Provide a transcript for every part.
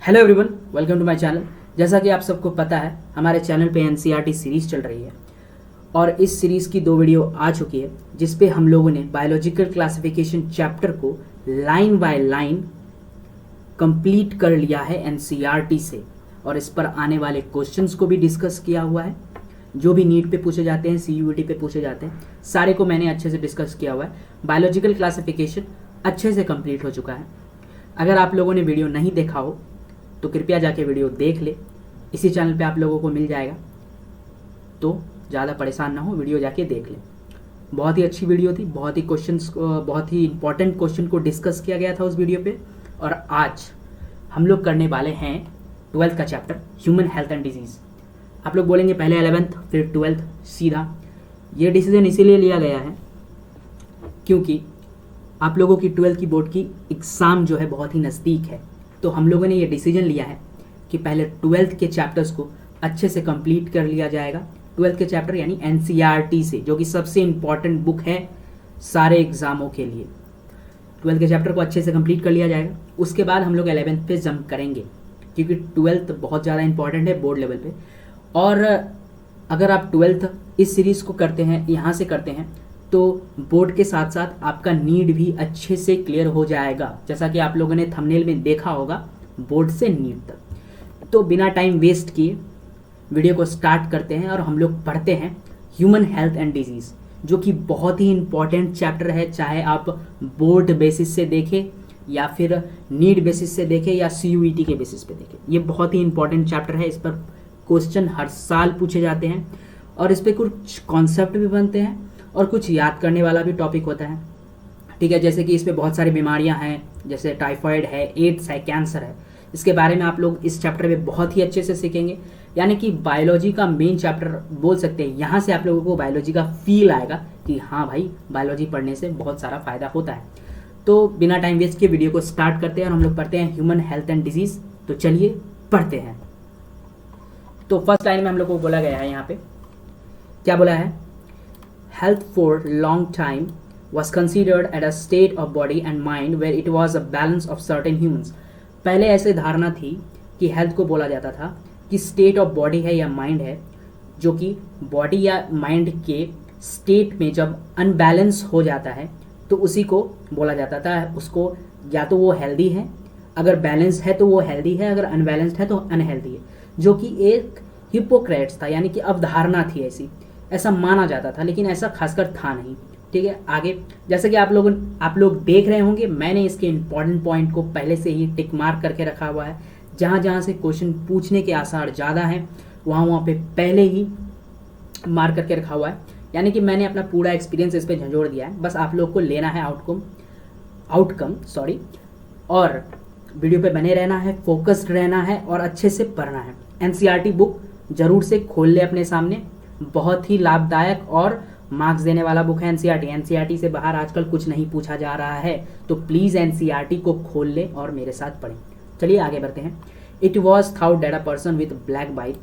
Hello everyone, welcome to my channel. जैसा कि आप सबको पता है, हमारे चैनल पे एनसीईआरटी सीरीज चल रही है और इस सीरीज की 2 वीडियो आ चुकी है जिस पे हम लोगों ने बायोलॉजिकल क्लासिफिकेशन चैप्टर को लाइन बाय लाइन कंप्लीट कर लिया है एनसीईआरटी से और इस पर आने वाले क्वेश्चंस को भी डिस्कस किया हुआ है। जो भी नीट पे पूछे जाते हैं, सीयूईटी पे पूछे जाते हैं, सारे को मैंने अच्छे से डिस्कस किया हुआ है। बायोलॉजिकल क्लासिफिकेशन अच्छे से कंप्लीट हो चुका है। अगर आप लोगों ने वीडियो नहीं देखा हो तो कृपया जाके वीडियो देख ले, इसी चैनल पे आप लोगों को मिल जाएगा, तो ज़्यादा परेशान ना हो, वीडियो जाके देख ले। बहुत ही अच्छी वीडियो थी, बहुत ही इंपॉर्टेंट क्वेश्चन को डिस्कस किया गया था उस वीडियो पे। और आज हम लोग करने वाले हैं 12th का chapter, human health and disease. आप लोग बोलेंगे पहले 11th फिर 12th सीधा। ये डिसीजन इसीलिए लिया गया है क्योंकि आप लोगों की 12th की बोर्ड की एग्ज़ाम जो है बहुत ही नज़दीक है। तो हम लोगों ने ये डिसीजन लिया है कि पहले 12th के चैप्टर्स को अच्छे से कंप्लीट कर लिया जाएगा। 12th के चैप्टर यानी एनसीईआरटी से, जो कि सबसे इम्पॉर्टेंट बुक है सारे एग्जामों के लिए। 12th के चैप्टर को अच्छे से कंप्लीट कर लिया जाएगा। उसके बाद हम लोग 11th पे जंप करेंगे क्योंकि 12th बहुत ज़्यादा इंपॉर्टेंट है बोर्ड लेवल पे। और अगर आप 12th इस सीरीज़ को करते हैं, यहाँ से करते हैं, तो बोर्ड के साथ साथ आपका नीट भी अच्छे से क्लियर हो जाएगा। जैसा कि आप लोगों ने थंबनेल में देखा होगा, बोर्ड से नीट तक। तो बिना टाइम वेस्ट किए वीडियो को स्टार्ट करते हैं और हम लोग पढ़ते हैं ह्यूमन हेल्थ एंड डिजीज़, जो कि बहुत ही इंपॉर्टेंट चैप्टर है। चाहे आप बोर्ड बेसिस से देखें या फिर नीट बेसिस से देखें या सीयूईटी के बेसिस पे देखें, ये बहुत ही इंपॉर्टेंट चैप्टर है। इस पर क्वेश्चन हर साल पूछे जाते हैं और इस पर कुछ कॉन्सेप्ट भी बनते हैं और कुछ याद करने वाला भी टॉपिक होता है। ठीक है, जैसे कि इस पे बहुत सारी बीमारियां हैं, जैसे टाइफाइड है, एड्स है, कैंसर है। इसके बारे में आप लोग इस चैप्टर में बहुत ही अच्छे से सीखेंगे। यानी कि बायोलॉजी का मेन चैप्टर बोल सकते हैं। यहाँ से आप लोगों को बायोलॉजी का फील आएगा कि हाँ भाई, बायोलॉजी पढ़ने से बहुत सारा फायदा होता है। तो बिना टाइम वेस्ट के वीडियो को स्टार्ट करते हैं और हम लोग पढ़ते हैं ह्यूमन हेल्थ एंड डिजीज़। तो चलिए पढ़ते हैं। तो फर्स्ट लाइन में हम लोग को बोला गया है, यहाँ पे क्या बोला है? Health for long time was considered as a state of body and mind where it was a balance of certain humans। पहले ऐसे धारणा थी कि हेल्थ को बोला जाता था कि स्टेट ऑफ बॉडी है या माइंड है, जो कि बॉडी या माइंड के स्टेट में जब अनबैलेंस हो जाता है तो उसी को बोला जाता था। उसको या तो वो हेल्दी है, अगर बैलेंस है तो वो हेल्दी है, अगर अनबैलेंस्ड है तो अनहेल्दी है, जो कि एक हिपोक्रेट्स था, यानी कि अवधारणा थी ऐसी, ऐसा माना जाता था, लेकिन ऐसा खासकर था नहीं। ठीक है, आगे जैसे कि आप लोग देख रहे होंगे, मैंने इसके इंपॉर्टेंट पॉइंट को पहले से ही टिक मार्क करके रखा हुआ है। जहाँ जहाँ से क्वेश्चन पूछने के आसार ज़्यादा हैं वहाँ पे पहले ही मार्क करके रखा हुआ है। यानी कि मैंने अपना पूरा एक्सपीरियंस इस पर झंझोड़ दिया है। बस आप लोग को लेना है आउटकम और वीडियो पे बने रहना है, फोकस्ड रहना है और अच्छे से पढ़ना है। एनसीईआरटी बुक जरूर से खोल ले अपने सामने, बहुत ही लाभदायक और मार्क्स देने वाला बुक है एनसीईआरटी। एनसीईआरटी से बाहर आजकल कुछ नहीं पूछा जा रहा है, तो प्लीज़ एनसीईआरटी को खोल ले और मेरे साथ पढ़ें। चलिए आगे बढ़ते हैं। It was thought that a person with black bile,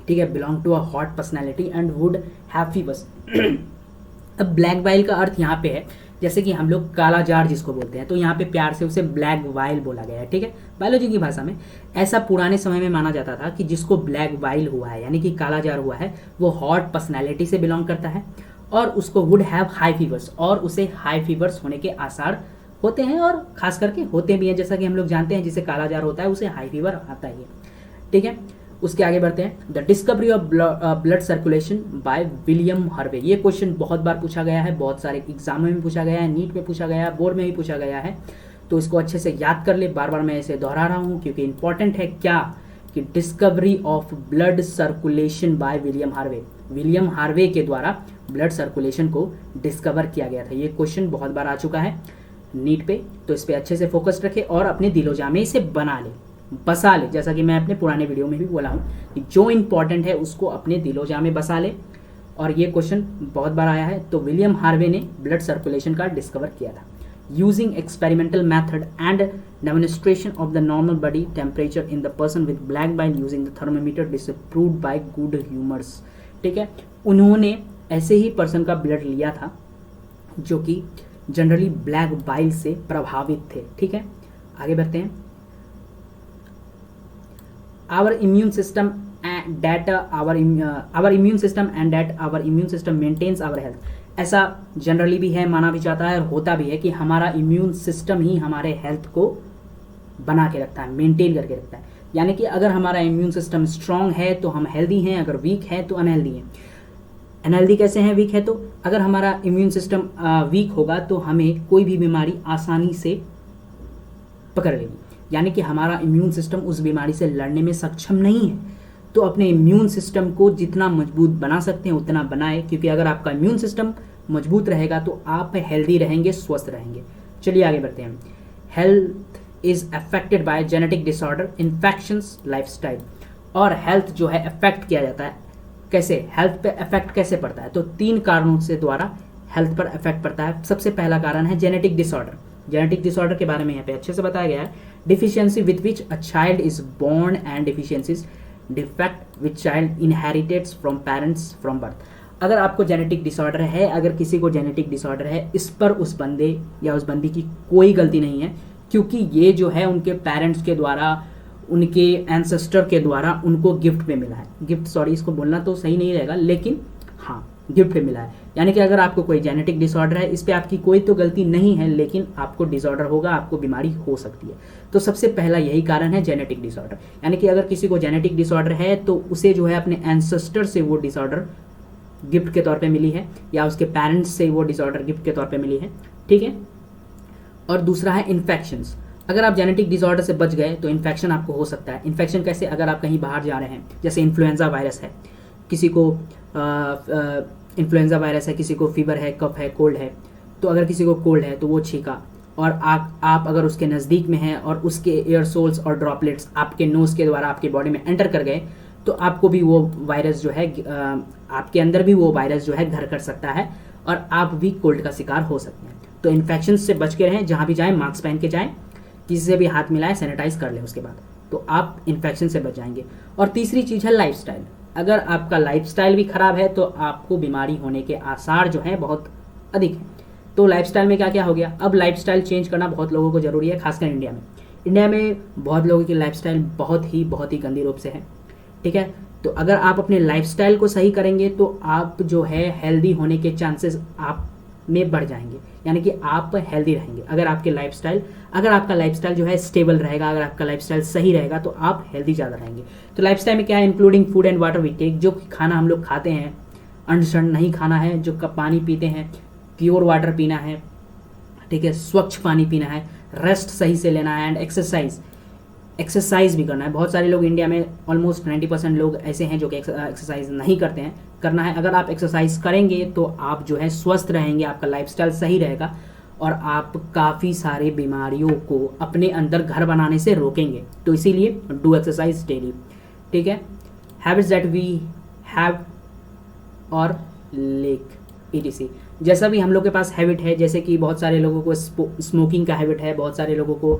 ठीक है, belong to a hot personality and would have fevers. अब ब्लैक बाइल का अर्थ यहाँ पे है, जैसे कि हम लोग काला जार जिसको बोलते हैं, तो यहाँ पे प्यार से उसे ब्लैक वाइल बोला गया है। ठीक है, बायोलॉजी की भाषा में ऐसा पुराने समय में माना जाता था कि जिसको ब्लैक वाइल हुआ है, यानी कि काला जार हुआ है, वो हॉट पर्सनैलिटी से बिलोंग करता है और उसको वुड हैव हाई फीवर्स, और उसे हाई फीवर्स होने के आसार होते हैं और खास करके होते भी हैं। जैसा कि हम लोग जानते हैं, जिसे काला जार होता है उसे हाई फीवर आता ही है। ठीक है, उसके आगे बढ़ते हैं। The discovery of blood circulation by William Harvey. ये क्वेश्चन बहुत बार पूछा गया है, बहुत सारे एग्जामों में पूछा गया है, नीट में पूछा गया है, बोर्ड में भी पूछा गया है, तो इसको अच्छे से याद कर ले। बार बार मैं इसे दोहरा रहा हूँ क्योंकि इंपॉर्टेंट है। क्या कि discovery of blood circulation by William Harvey, William Harvey के द्वारा ब्लड सर्कुलेशन को डिस्कवर किया गया था। ये क्वेश्चन बहुत बार आ चुका है नीट पे, तो इस पर अच्छे से फोकस रखे और अपने दिलोजा में इसे बना ले, बसा ले। जैसा कि मैं अपने पुराने वीडियो में भी बोला हूँ कि जो इंपॉर्टेंट है उसको अपने दिलोजा में बसा ले, और ये क्वेश्चन बहुत बार आया है। तो विलियम हार्वे ने ब्लड सर्कुलेशन का डिस्कवर किया था using experimental method and demonstration of the normal body temperature in the person with black bile using the thermometer disapproved by good humours. ठीक है, उन्होंने ऐसे ही पर्सन का ब्लड लिया था जो कि जनरली ब्लैक बाइल से प्रभावित थे। ठीक है, आगे बढ़ते हैं। our immune system and that our immune system and that our immune system maintains our health। ऐसा जनरली भी है, माना भी जाता है और होता भी है कि हमारा इम्यून सिस्टम ही हमारे हेल्थ को बना के रखता है, मेंटेन करके रखता है। यानी कि अगर हमारा इम्यून सिस्टम स्ट्रांग है तो हम हेल्दी हैं, अगर वीक है तो अनहेल्दी हैं। अनहेल्दी कैसे हैं, वीक है तो अगर हमारा इम्यून सिस्टम वीक होगा तो हमें कोई भी बीमारी आसानी से पकड़ लेगी, यानी कि हमारा इम्यून सिस्टम उस बीमारी से लड़ने में सक्षम नहीं है। तो अपने इम्यून सिस्टम को जितना मजबूत बना सकते हैं उतना बनाए, क्योंकि अगर आपका इम्यून सिस्टम मजबूत रहेगा तो आप हेल्दी रहेंगे, स्वस्थ रहेंगे। चलिए आगे बढ़ते हैं। Health is affected by genetic disorder, infections, lifestyle. और हेल्थ जो है अफेक्ट किया जाता है कैसे, हेल्थ पे अफेक्ट कैसे पड़ता है, तो 3 कारणों से द्वारा हेल्थ पर अफेक्ट पड़ता है। सबसे पहला कारण है जेनेटिक डिसऑर्डर। जेनेटिक डिसऑर्डर के बारे में यहाँ पे अच्छे से बताया गया है। Deficiency with which a child is born and deficiencies defect which child inherits from parents from birth. अगर आपको जेनेटिक डिसऑर्डर है, अगर किसी को जेनेटिक डिसऑर्डर है, इस पर उस बंदे या उस बंदी की कोई गलती नहीं है, क्योंकि ये जो है उनके पेरेंट्स के द्वारा, उनके एंसेस्टर के द्वारा उनको गिफ्ट में मिला है। गिफ्ट, सॉरी इसको बोलना तो सही नहीं रहेगा, लेकिन हाँ गिफ्ट में मिला है। यानी कि अगर आपको कोई जेनेटिक डिसऑर्डर है, इस पे आपकी कोई तो गलती नहीं है, लेकिन आपको डिसऑर्डर होगा, आपको बीमारी हो सकती है। तो सबसे पहला यही कारण है जेनेटिक डिसऑर्डर। यानी कि अगर किसी को जेनेटिक डिसऑर्डर है तो उसे जो है अपने एंसेस्टर से वो डिसऑर्डर गिफ्ट के तौर पे मिली है, या उसके पेरेंट्स से वो डिसऑर्डर गिफ्ट के तौर पे मिली है, ठीक है। और दूसरा है इन्फेक्शंस। अगर आप जेनेटिक डिसऑर्डर से बच गए तो इन्फेक्शन आपको हो सकता है। इन्फेक्शन कैसे, अगर आप कहीं बाहर जा रहे हैं, जैसे इन्फ्लुएंजा वायरस है, किसी को इन्फ्लुएंजा वायरस है, किसी को फीवर है, कफ है, कोल्ड है, तो अगर किसी को कोल्ड है तो वो छींका और आप अगर उसके नज़दीक में हैं और उसके एयरसोल्स और ड्रॉपलेट्स आपके नोज़ के द्वारा आपके बॉडी में एंटर कर गए, तो आपको भी वो वायरस जो है, आपके अंदर भी वो वायरस जो है घर कर सकता है और आप भी कोल्ड का शिकार हो सकते हैं। तो इन्फेक्शन से बच के रहें, जहाँ भी जाएँ मास्क पहन के जाएँ, किसी से भी हाथ मिलाएं, सैनिटाइज कर लें उसके बाद, तो आप इन्फेक्शन से बच जाएंगे। और तीसरी चीज़ है लाइफस्टाइल। अगर आपका लाइफस्टाइल भी खराब है तो आपको बीमारी होने के आसार जो हैं बहुत अधिक हैं। तो लाइफस्टाइल में क्या क्या हो गया, अब लाइफस्टाइल चेंज करना बहुत लोगों को ज़रूरी है, खासकर इंडिया में। इंडिया में बहुत लोगों की लाइफस्टाइल बहुत ही गंदी रूप से है, ठीक है। तो अगर आप अपने लाइफस्टाइल को सही करेंगे तो आप जो है हेल्दी होने के चांसेस आप में बढ़ जाएंगे, यानी कि आप हेल्दी रहेंगे। अगर आपका लाइफस्टाइल जो है स्टेबल रहेगा, अगर आपका लाइफस्टाइल सही रहेगा तो आप हेल्दी ज़्यादा रहेंगे। तो लाइफस्टाइल में क्या है, including food and water we take. जो खाना हम लोग खाते हैं अनशन नहीं खाना है, जो कप पानी पीते हैं प्योर वाटर पीना है, ठीक है, स्वच्छ पानी पीना है, रेस्ट सही से लेना है, एंड एक्सरसाइज भी करना है। बहुत सारे लोग इंडिया में ऑलमोस्ट 90% लोग ऐसे हैं जो कि एक्सरसाइज नहीं करते हैं, करना है। अगर आप एक्सरसाइज करेंगे तो आप जो है स्वस्थ रहेंगे, आपका लाइफस्टाइल सही रहेगा और आप काफ़ी सारे बीमारियों को अपने अंदर घर बनाने से रोकेंगे। तो इसीलिए डू एक्सरसाइज डेली, ठीक है। हैबिट्स दैट वी हैव और लेक ETC। जैसा भी हम लोग के पास हैबिट है, जैसे कि बहुत सारे लोगों को स्मोकिंग का हैबिट है, बहुत सारे लोगों को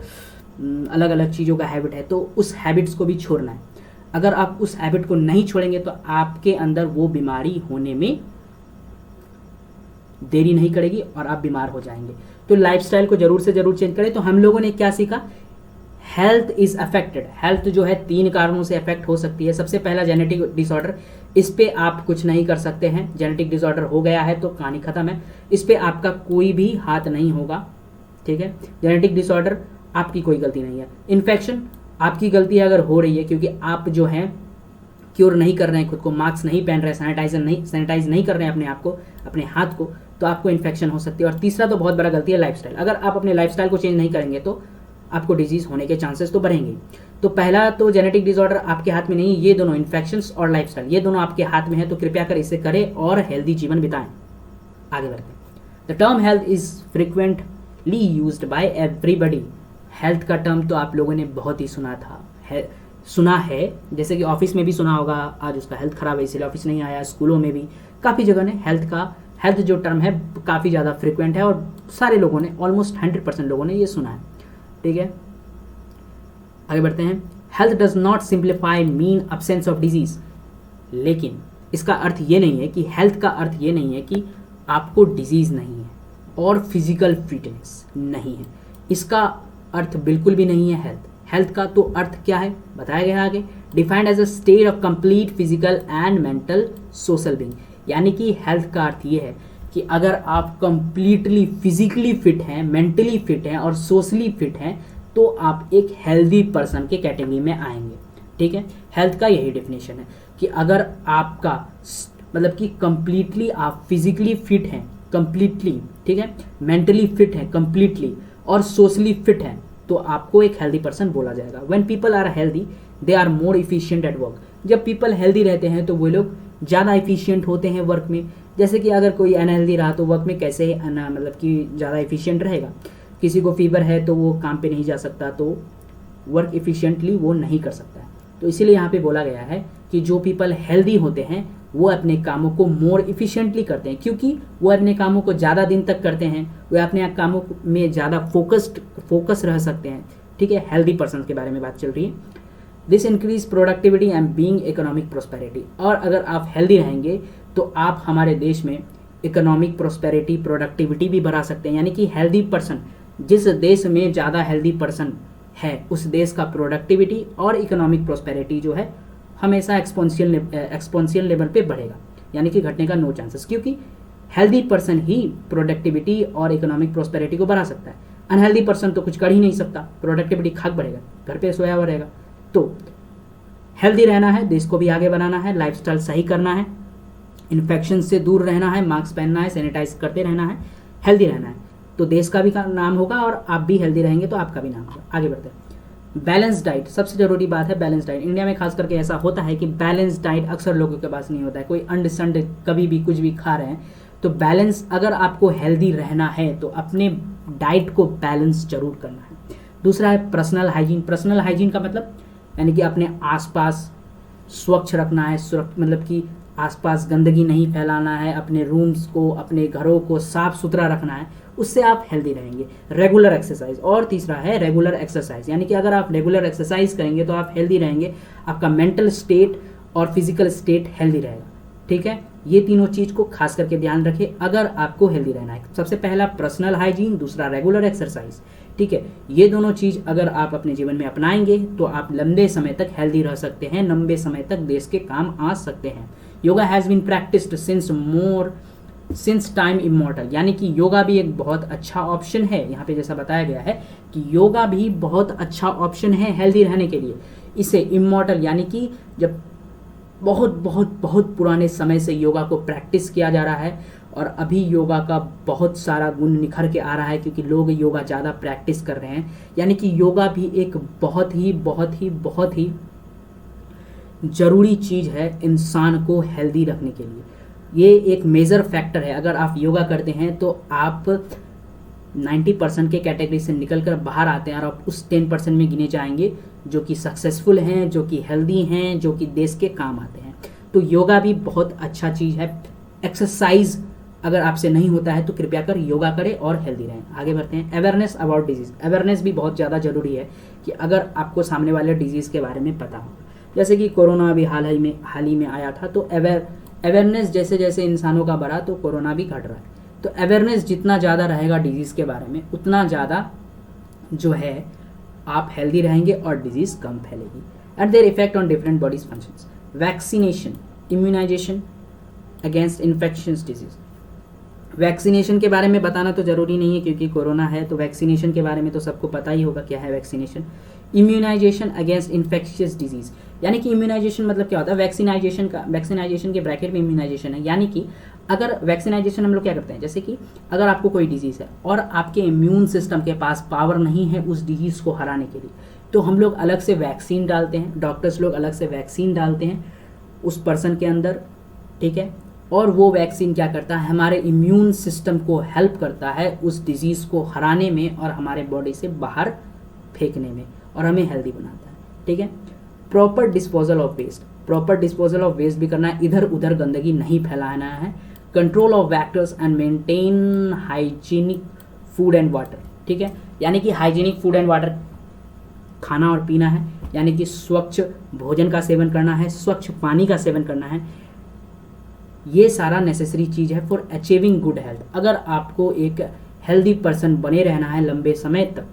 अलग अलग चीज़ों का हैबिट है, तो उस हैबिट्स को भी छोड़ना है। अगर आप उस हैबिट को नहीं छोड़ेंगे तो आपके अंदर वो बीमारी होने में देरी नहीं करेगी और आप बीमार हो जाएंगे। तो लाइफस्टाइल को जरूर से जरूर चेंज करें। तो हम लोगों ने क्या सीखा, हेल्थ इज अफेक्टेड। हेल्थ जो है 3 कारणों से अफेक्ट हो सकती है। सबसे पहला जेनेटिक डिसऑर्डर, इस पे आप कुछ नहीं कर सकते हैं। जेनेटिक डिसऑर्डर हो गया है तो कहानी खत्म है, इस पे आपका कोई भी हाथ नहीं होगा, ठीक है। जेनेटिक डिसऑर्डर आपकी कोई गलती नहीं है। इन्फेक्शन आपकी गलती है अगर हो रही है, क्योंकि आप जो है क्योर नहीं कर रहे हैं खुद को, मास्क नहीं पहन रहे हैं, सैनिटाइज नहीं कर रहे हैं अपने आप को, अपने हाथ को, तो आपको इन्फेक्शन हो सकती है। और तीसरा तो बहुत बड़ा गलती है लाइफस्टाइल। अगर आप अपने लाइफस्टाइल को चेंज नहीं करेंगे तो आपको डिजीज होने के चांसेस तो बढ़ेंगे। तो पहला तो जेनेटिक डिसऑर्डर आपके हाथ में नहीं है, ये दोनों इन्फेक्शंस और लाइफस्टाइल, ये दोनों आपके हाथ में है। तो कृपया कर इसे करें और हेल्दी जीवन बिताएं। आगे बढ़ते हैं। The term health is frequently used by everybody. Health का टर्म तो आप लोगों ने बहुत ही सुना है, जैसे कि ऑफिस में भी सुना होगा, आज उसका हेल्थ खराब है इसलिए ऑफिस नहीं आया। स्कूलों में भी काफ़ी जगह ने हेल्थ जो टर्म है काफ़ी ज़्यादा फ्रिक्वेंट है और सारे लोगों ने, ऑलमोस्ट 100% लोगों ने ये सुना है, ठीक है। आगे बढ़ते हैं। Health does not simplify mean absence of disease. लेकिन इसका अर्थ ये नहीं है कि हेल्थ का अर्थ ये नहीं है कि आपको डिजीज नहीं है और फिजिकल फिटनेस नहीं है। इसका अर्थ बिल्कुल भी नहीं है हेल्थ। हेल्थ का तो अर्थ क्या है बताया गया आगे, defined as a state of complete physical and mental social being. यानी कि हेल्थ का अर्थ ये है कि अगर आप कंप्लीटली फिजिकली फिट हैं, मेंटली फिट हैं और सोशली फिट हैं तो आप एक हेल्दी पर्सन के कैटेगरी में आएंगे। ठीक है, हेल्थ का यही डेफिनेशन है कि अगर आपका मतलब कि कंप्लीटली आप फिजिकली फिट हैं कंप्लीटली, ठीक है, मेंटली फिट हैं कंप्लीटली और सोशली फिट हैं तो आपको एक हेल्दी पर्सन बोला जाएगा। When people are healthy they are more efficient at work. जब पीपल हेल्दी रहते हैं तो वो लोग ज़्यादा इफिशिएंट होते हैं वर्क में। जैसे कि अगर कोई अनहेल्दी रहा तो वर्क में कैसे मतलब कि ज़्यादा इफिशिएंट रहेगा। किसी को फीवर है तो वो काम पे नहीं जा सकता, तो वर्क इफिशिएंटली वो नहीं कर सकता है। तो इसीलिए यहाँ पे बोला गया है कि जो पीपल हेल्दी होते हैं वो अपने कामों को मोर इफिशिएंटली करते हैं, क्योंकि वो अपने कामों को ज़्यादा दिन तक करते हैं, वे अपने कामों में ज़्यादा फोकस रह सकते हैं। ठीक है, हेल्दी पर्सन के बारे में बात चल रही है। This increase productivity and being economic prosperity. और अगर आप हेल्दी रहेंगे तो आप हमारे देश में इकोनॉमिक प्रोस्पेरिटी, प्रोडक्टिविटी भी बढ़ा सकते हैं। यानी कि हेल्दी पर्सन, जिस देश में ज़्यादा हेल्दी पर्सन है उस देश का प्रोडक्टिविटी और इकोनॉमिक प्रोस्पेरिटी जो है हमेशा एक्सपोनेंशियल लेवल पे बढ़ेगा, यानी कि घटने का नो चांसेस, क्योंकि हेल्दी पर्सन ही प्रोडक्टिविटी और इकोनॉमिक प्रोस्पेरिटी को बढ़ा सकता है। अनहेल्दी पर्सन तो कुछ कर ही नहीं सकता, प्रोडक्टिविटी खाक बढ़ेगा, घर पे सोया हुआ रहेगा। तो हेल्दी रहना है, देश को भी आगे बढ़ाना है, लाइफस्टाइल सही करना है, इन्फेक्शन से दूर रहना है, मास्क पहनना है, सैनिटाइज करते रहना है, हेल्दी रहना है, तो देश का भी नाम होगा और आप भी हेल्दी रहेंगे तो आपका भी नाम होगा। आगे बढ़ते हैं। बैलेंस डाइट, सबसे जरूरी बात है बैलेंस डाइट। इंडिया में खास करके ऐसा होता है कि बैलेंस डाइट अक्सर लोगों के पास नहीं होता है, कोई अंड संड कभी भी कुछ भी खा रहे हैं। तो बैलेंस, अगर आपको हेल्दी रहना है तो अपने डाइट को बैलेंस जरूर करना है। दूसरा है पर्सनल हाइजीन। पर्सनल हाइजीन का मतलब यानी कि अपने आसपास स्वच्छ रखना है, मतलब कि आसपास गंदगी नहीं फैलाना है, अपने रूम्स को, अपने घरों को साफ सुथरा रखना है, उससे आप हेल्दी रहेंगे। रेगुलर एक्सरसाइज, और तीसरा है रेगुलर एक्सरसाइज, यानी कि अगर आप रेगुलर एक्सरसाइज करेंगे तो आप हेल्दी रहेंगे, आपका मेंटल स्टेट और फिजिकल स्टेट हेल्दी रहेगा। ठीक है, ये तीनों चीज को खास करके ध्यान रखें अगर आपको हेल्दी रहना है। सबसे पहला पर्सनल हाइजीन, दूसरा रेगुलर एक्सरसाइज। ठीक है, ये दोनों चीज अगर आप अपने जीवन में अपनाएंगे तो आप लंबे समय तक हेल्दी रह सकते हैं, लंबे समय तक देश के काम आ सकते हैं। Yoga has been practised since time immortal, यानी कि योगा भी एक बहुत अच्छा ऑप्शन है। यहाँ पे जैसा बताया गया है कि योगा भी बहुत अच्छा ऑप्शन है हेल्दी रहने के लिए। इसे इमॉर्टल यानी कि जब बहुत बहुत बहुत पुराने समय से योगा को प्रैक्टिस किया जा रहा है और अभी योगा का बहुत सारा गुण निखर के आ रहा है क्योंकि लोग योगा ज़्यादा प्रैक्टिस कर रहे हैं। यानी कि योगा भी एक बहुत ही ज़रूरी चीज़ है इंसान को हेल्दी रखने के लिए। ये एक मेजर फैक्टर है। अगर आप योगा करते हैं तो आप 90% के कैटेगरी से निकलकर बाहर आते हैं और आप उस 10% में गिने जाएंगे जो कि सक्सेसफुल हैं, जो कि हेल्दी हैं, जो कि देश के काम आते हैं। तो योगा भी बहुत अच्छा चीज़ है। एक्सरसाइज अगर आपसे नहीं होता है तो कृपया कर योगा करें और हेल्दी रहें। आगे बढ़ते हैं। Awareness about disease. अवेयरनेस भी बहुत ज़्यादा जरूरी है कि अगर आपको सामने वाले डिजीज़ के बारे में पता हो, जैसे कि कोरोना अभी हाल ही में आया था, तो अवेयरनेस जैसे जैसे इंसानों का बढ़ा तो कोरोना भी घट रहा है। तो अवेयरनेस जितना ज़्यादा रहेगा डिजीज़ के बारे में उतना ज़्यादा जो है आप हेल्दी रहेंगे और डिजीज़ कम फैलेगी। At their effect on different bodies functions. Vaccination, immunisation against infections disease. Vaccination के बारे में बताना तो ज़रूरी नहीं है क्योंकि कोरोना है, तो वैक्सीनेशन के बारे में तो सबको पता ही होगा क्या है vaccination. Immunisation against infectious disease, यानी कि इम्यूनाइजेशन मतलब क्या होता है, वैक्सीनाइजेशन के ब्रैकेट में इम्यूनाइजेशन है। यानी कि अगर वैक्सीनाइजेशन हम लोग क्या करते हैं, जैसे कि अगर आपको कोई डिजीज़ है और आपके इम्यून सिस्टम के पास पावर नहीं है उस डिजीज़ को हराने के लिए, तो हम लोग अलग से वैक्सीन डालते हैं, डॉक्टर्स लोग अलग से वैक्सीन डालते हैं उस पर्सन के अंदर। ठीक है, और वो वैक्सीन क्या करता है, हमारे इम्यून सिस्टम को हेल्प करता है उस डिजीज़ को हराने में और हमारे बॉडी से बाहर फेंकने में और हमें हेल्दी बनाता है। ठीक है, proper disposal of waste. Proper disposal of waste भी करना है, इधर उधर गंदगी नहीं फैलाना है। Control of vectors and maintain hygienic food and water. ठीक है, यानी कि हाइजीनिक फूड एंड वाटर खाना और पीना है, यानी कि स्वच्छ भोजन का सेवन करना है, स्वच्छ पानी का सेवन करना है। ये सारा नेसेसरी चीज़ है फॉर अचीविंग गुड हेल्थ। अगर आपको एक हेल्दी पर्सन बने रहना है लंबे समय तक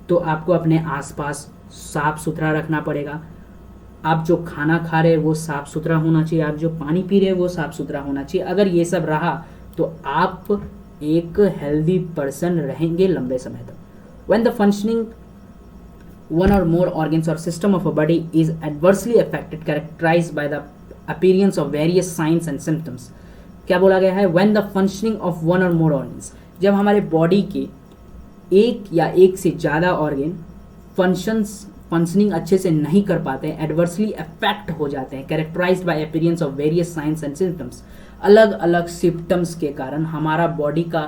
तो आपको अपने आसपास साफ सुथरा रखना पड़ेगा। आप जो खाना खा रहे हैं वो साफ सुथरा होना चाहिए, आप जो पानी पी रहे हैं वो साफ सुथरा होना चाहिए। अगर ये सब रहा तो आप एक हेल्दी पर्सन रहेंगे लंबे समय तक। When the functioning one or more organs or system of a body is adversely affected, characterized by the appearance of various signs and symptoms। क्या बोला गया है? when the functioning of one or more organs, जब हमारे body के एक या एक से ज़्यादा ऑर्गन फंक्शनिंग अच्छे से नहीं कर पाते हैं, एडवर्सली अफेक्ट हो जाते हैं, characterised by appearance of various signs and symptoms, अलग अलग सिम्टम्स के कारण हमारा बॉडी का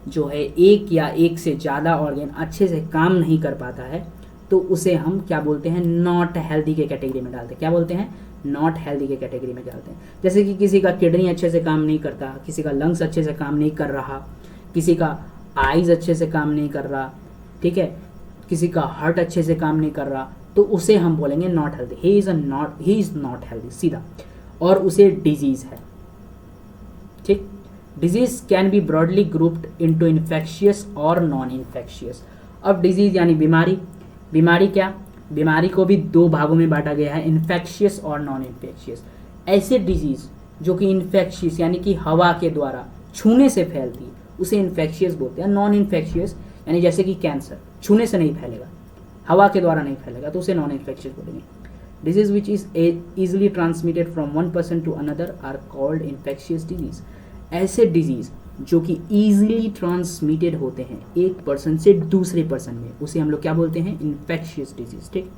जो है एक या एक से ज़्यादा ऑर्गन अच्छे से काम नहीं कर पाता है, तो उसे हम क्या बोलते हैं? नॉट हेल्दी के कैटेगरी में डालते हैं। क्या बोलते हैं? नॉट हेल्दी के कैटेगरी में डालते हैं। जैसे कि किसी का किडनी अच्छे से काम नहीं करता, किसी का लंग्स अच्छे से काम नहीं कर रहा, किसी का आईज अच्छे से काम नहीं कर रहा, ठीक है, किसी का हार्ट अच्छे से काम नहीं कर रहा, तो उसे हम बोलेंगे not healthy. He is not healthy सीधा, और उसे डिजीज है। ठीक, disease can be broadly grouped into infectious और नॉन इन्फेक्शियस। अब डिजीज यानी बीमारी, बीमारी क्या? बीमारी को भी दो भागों में बांटा गया है, इन्फेक्शियस और नॉन इन्फेक्शियस। ऐसे डिजीज जो कि इन्फेक्शियस यानी कि हवा के द्वारा छूने से फैलती है उसे इन्फेक्शियस बोलते हैं। नॉन इन्फेक्शियस यानी जैसे कि कैंसर छूने से नहीं फैलेगा, हवा के द्वारा नहीं फैलेगा, तो उसे नॉन इन्फेक्शियस बोलेंगे। Disease which is easily transmitted from one person to another are called infectious disease. ऐसे डिजीज जो कि ईजिली ट्रांसमिटेड होते हैं एक पर्सन से दूसरे पर्सन में, उसे हम लोग क्या बोलते हैं? Infectious disease. ठीक,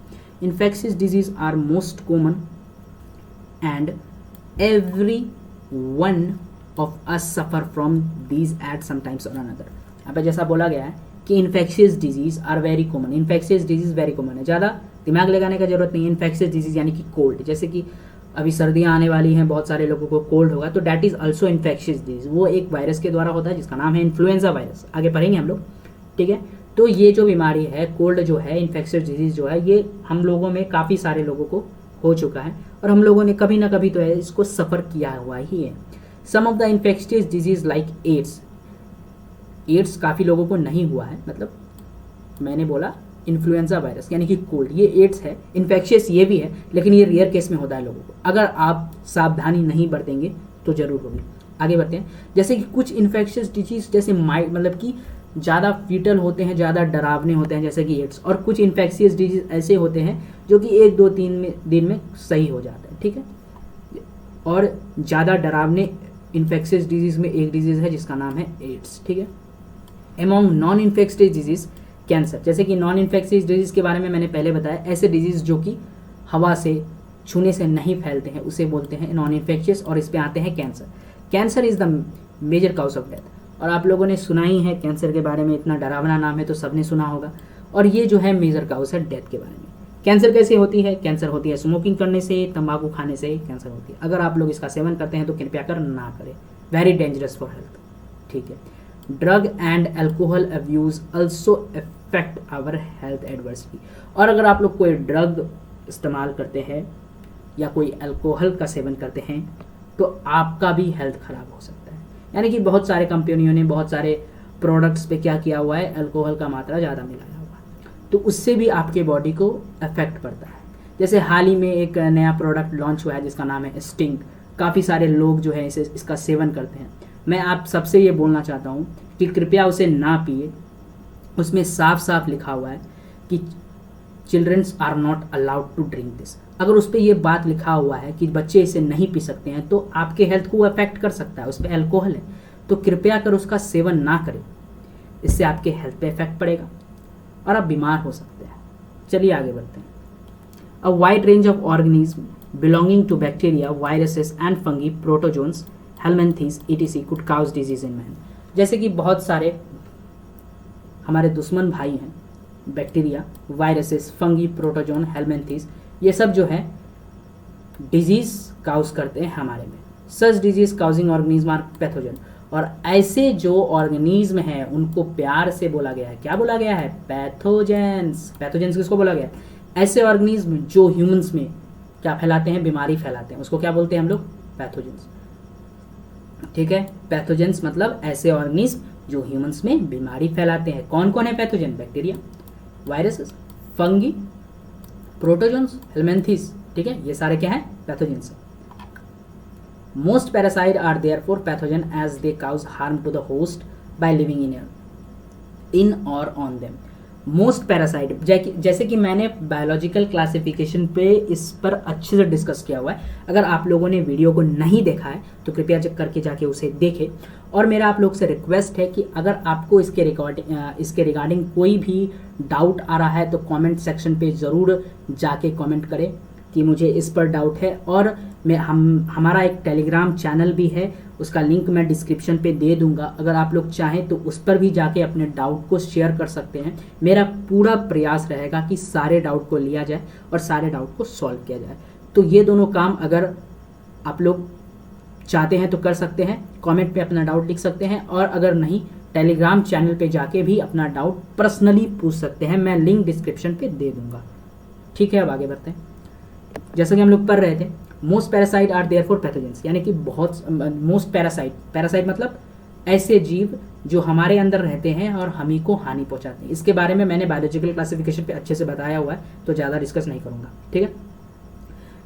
infectious disease are most common and every one of us suffer from these at sometimes or another. यहाँ पे जैसा बोला गया है कि infectious disease are very common, infectious disease very common है, ज़्यादा दिमाग लगाने का जरूरत नहीं है। इन्फेक्शियस डिजीज यानी कि कोल्ड, जैसे कि अभी सर्दियाँ आने वाली हैं, बहुत सारे लोगों को कोल्ड होगा, तो that is also infectious disease. वो एक वायरस के द्वारा होता है जिसका नाम है इन्फ्लुएंजा वायरस, आगे पढ़ेंगे हम लोग। ठीक है, तो ये जो बीमारी है कोल्ड जो है, इन्फेक्शियस डिजीज जो है, ये हम लोगों में काफ़ी सारे लोगों को हो चुका है और हम लोगों ने कभी ना कभी तो है इसको सफ़र किया हुआ ही है। Some of the infectious disease like AIDS, AIDS काफ़ी लोगों को नहीं हुआ है, मतलब मैंने बोला इन्फ्लुएंजा वायरस यानी कि कोल्ड, ये एड्स है, इन्फेक्शियस ये भी है, लेकिन ये रेयर केस में होता है लोगों को। अगर आप सावधानी नहीं बरतेंगे तो जरूर होगी। आगे बढ़ते हैं। जैसे कि कुछ इन्फेक्शियस डिजीज जैसे माइल्ड, मतलब कि ज़्यादा फीटल होते हैं, ज़्यादा डरावने होते हैं, जैसे कि एड्स, और कुछ इन्फेक्शियस डिजीज ऐसे होते हैं जो कि 1-2-3 दिन में सही हो जाते हैं। ठीक है, और ज़्यादा डरावने इन्फेक्शियस डिजीज में एक डिजीज है जिसका नाम है एड्स। ठीक है, among non infectious disease cancer, जैसे कि नॉन इन्फेक्शियस डिजीज के बारे में मैंने पहले बताया, ऐसे डिजीज जो कि हवा से छूने से नहीं फैलते हैं उसे बोलते हैं नॉन इन्फेक्शियस, और इस पे आते हैं cancer. Cancer is the major cause of death, और आप लोगों ने सुना ही है कैंसर के बारे में, इतना डरावना नाम है तो सबने सुना होगा, और ये जो है मेजर काउज है डेथ के बारे में। कैंसर कैसे होती है? कैंसर होती है स्मोकिंग करने से, तंबाकू खाने से कैंसर होती है। अगर आप लोग इसका सेवन करते हैं तो कृपया कर ना करें, वेरी डेंजरस फॉर हेल्थ। ठीक है, drug and alcohol abuse also affect our health adversely, और अगर आप लोग कोई ड्रग इस्तेमाल करते हैं या कोई अल्कोहल का सेवन करते हैं तो आपका भी हेल्थ खराब हो सकता है। यानी कि बहुत सारे कंपनियों ने बहुत सारे प्रोडक्ट्स पे क्या किया हुआ है, अल्कोहल का मात्रा ज़्यादा मिलाया हुआ है, तो उससे भी आपके बॉडी को अफेक्ट पड़ता है। जैसे हाल ही में एक नया प्रोडक्ट लॉन्च हुआ है जिसका नाम है स्टिंग, काफ़ी सारे लोग जो है इसका सेवन करते हैं। मैं आप सबसे ये बोलना चाहता हूँ कि कृपया उसे ना पिए, उसमें साफ साफ लिखा हुआ है कि childrens are not allowed to drink this. अगर उस पर यह बात लिखा हुआ है कि बच्चे इसे नहीं पी सकते हैं तो आपके हेल्थ को अफेक्ट कर सकता है, उस पर अल्कोहल है, तो कृपया कर उसका सेवन ना करें, इससे आपके हेल्थ पे इफेक्ट पड़ेगा और आप बीमार हो सकते हैं। चलिए आगे बढ़ते हैं। A wide range of organism belonging to bacteria, viruses and fungi, protozoans, helminthes etc could cause disease in man। जैसे कि बहुत सारे हमारे दुश्मन भाई हैं, bacteria, viruses, fungi, protozoan, helminths, ये सब जो है डिजीज काउज करते हैं हमारे में। Such disease causing organism are pathogen, और ऐसे जो ऑर्गेनिज्म हैं उनको प्यार से बोला गया है, क्या बोला गया है? पैथोजेंस। पैथोजेंस किसको बोला गया है? ऐसे ऑर्गेनिज्म जो ह्यूमंस में क्या फैलाते हैं? बीमारी फैलाते हैं, उसको क्या बोलते हैं हम लोग? पैथोजेंस। ठीक है, पैथोजेंस मतलब ऐसे ऑर्गेनिज्म जो ह्यूमंस में बीमारी फैलाते हैं। कौन कौन है pathogen? Bacteria, viruses, fungi, protozoans, helminths, ठीक है, ये सारे क्या हैं, पैथोजेंस हैं। Most parasite are therefore pathogen as they cause harm to the host by living in or on them. Most parasite, जैसे कि मैंने बायोलॉजिकल क्लासिफिकेशन पे इस पर अच्छे से डिस्कस किया हुआ है। अगर आप लोगों ने वीडियो को नहीं देखा है तो कृपया चेक करके जाके उसे देखें। और मेरा आप लोग से रिक्वेस्ट है कि अगर आपको इसके रिगार्डिंग कोई भी डाउट आ रहा है तो कमेंट सेक्शन पे ज़रूर जाके कमेंट करें कि मुझे इस पर डाउट है। और हमारा एक टेलीग्राम चैनल भी है, उसका लिंक मैं डिस्क्रिप्शन पे दे दूंगा। अगर आप लोग चाहें तो उस पर भी जाके अपने डाउट को शेयर कर सकते हैं। मेरा पूरा प्रयास रहेगा कि सारे डाउट को लिया जाए और सारे डाउट को सॉल्व किया जाए। तो ये दोनों काम अगर आप लोग चाहते हैं तो कर सकते हैं, कमेंट पे अपना डाउट लिख सकते हैं, और अगर नहीं टेलीग्राम चैनल पे जाके भी अपना डाउट पर्सनली पूछ सकते हैं, मैं लिंक डिस्क्रिप्शन पे दे दूंगा। ठीक है, अब आगे बढ़ते हैं। जैसा कि हम लोग पढ़ रहे थे, most parasite are therefore pathogens, यानी कि बहुत मोस्ट पैरासाइट मतलब ऐसे जीव जो हमारे अंदर रहते हैं और हम ही को हानि पहुंचाते हैं। इसके बारे में मैंने बायोलॉजिकल क्लासिफिकेशन पे अच्छे से बताया हुआ है, तो ज़्यादा डिस्कस नहीं करूंगा। ठीक है,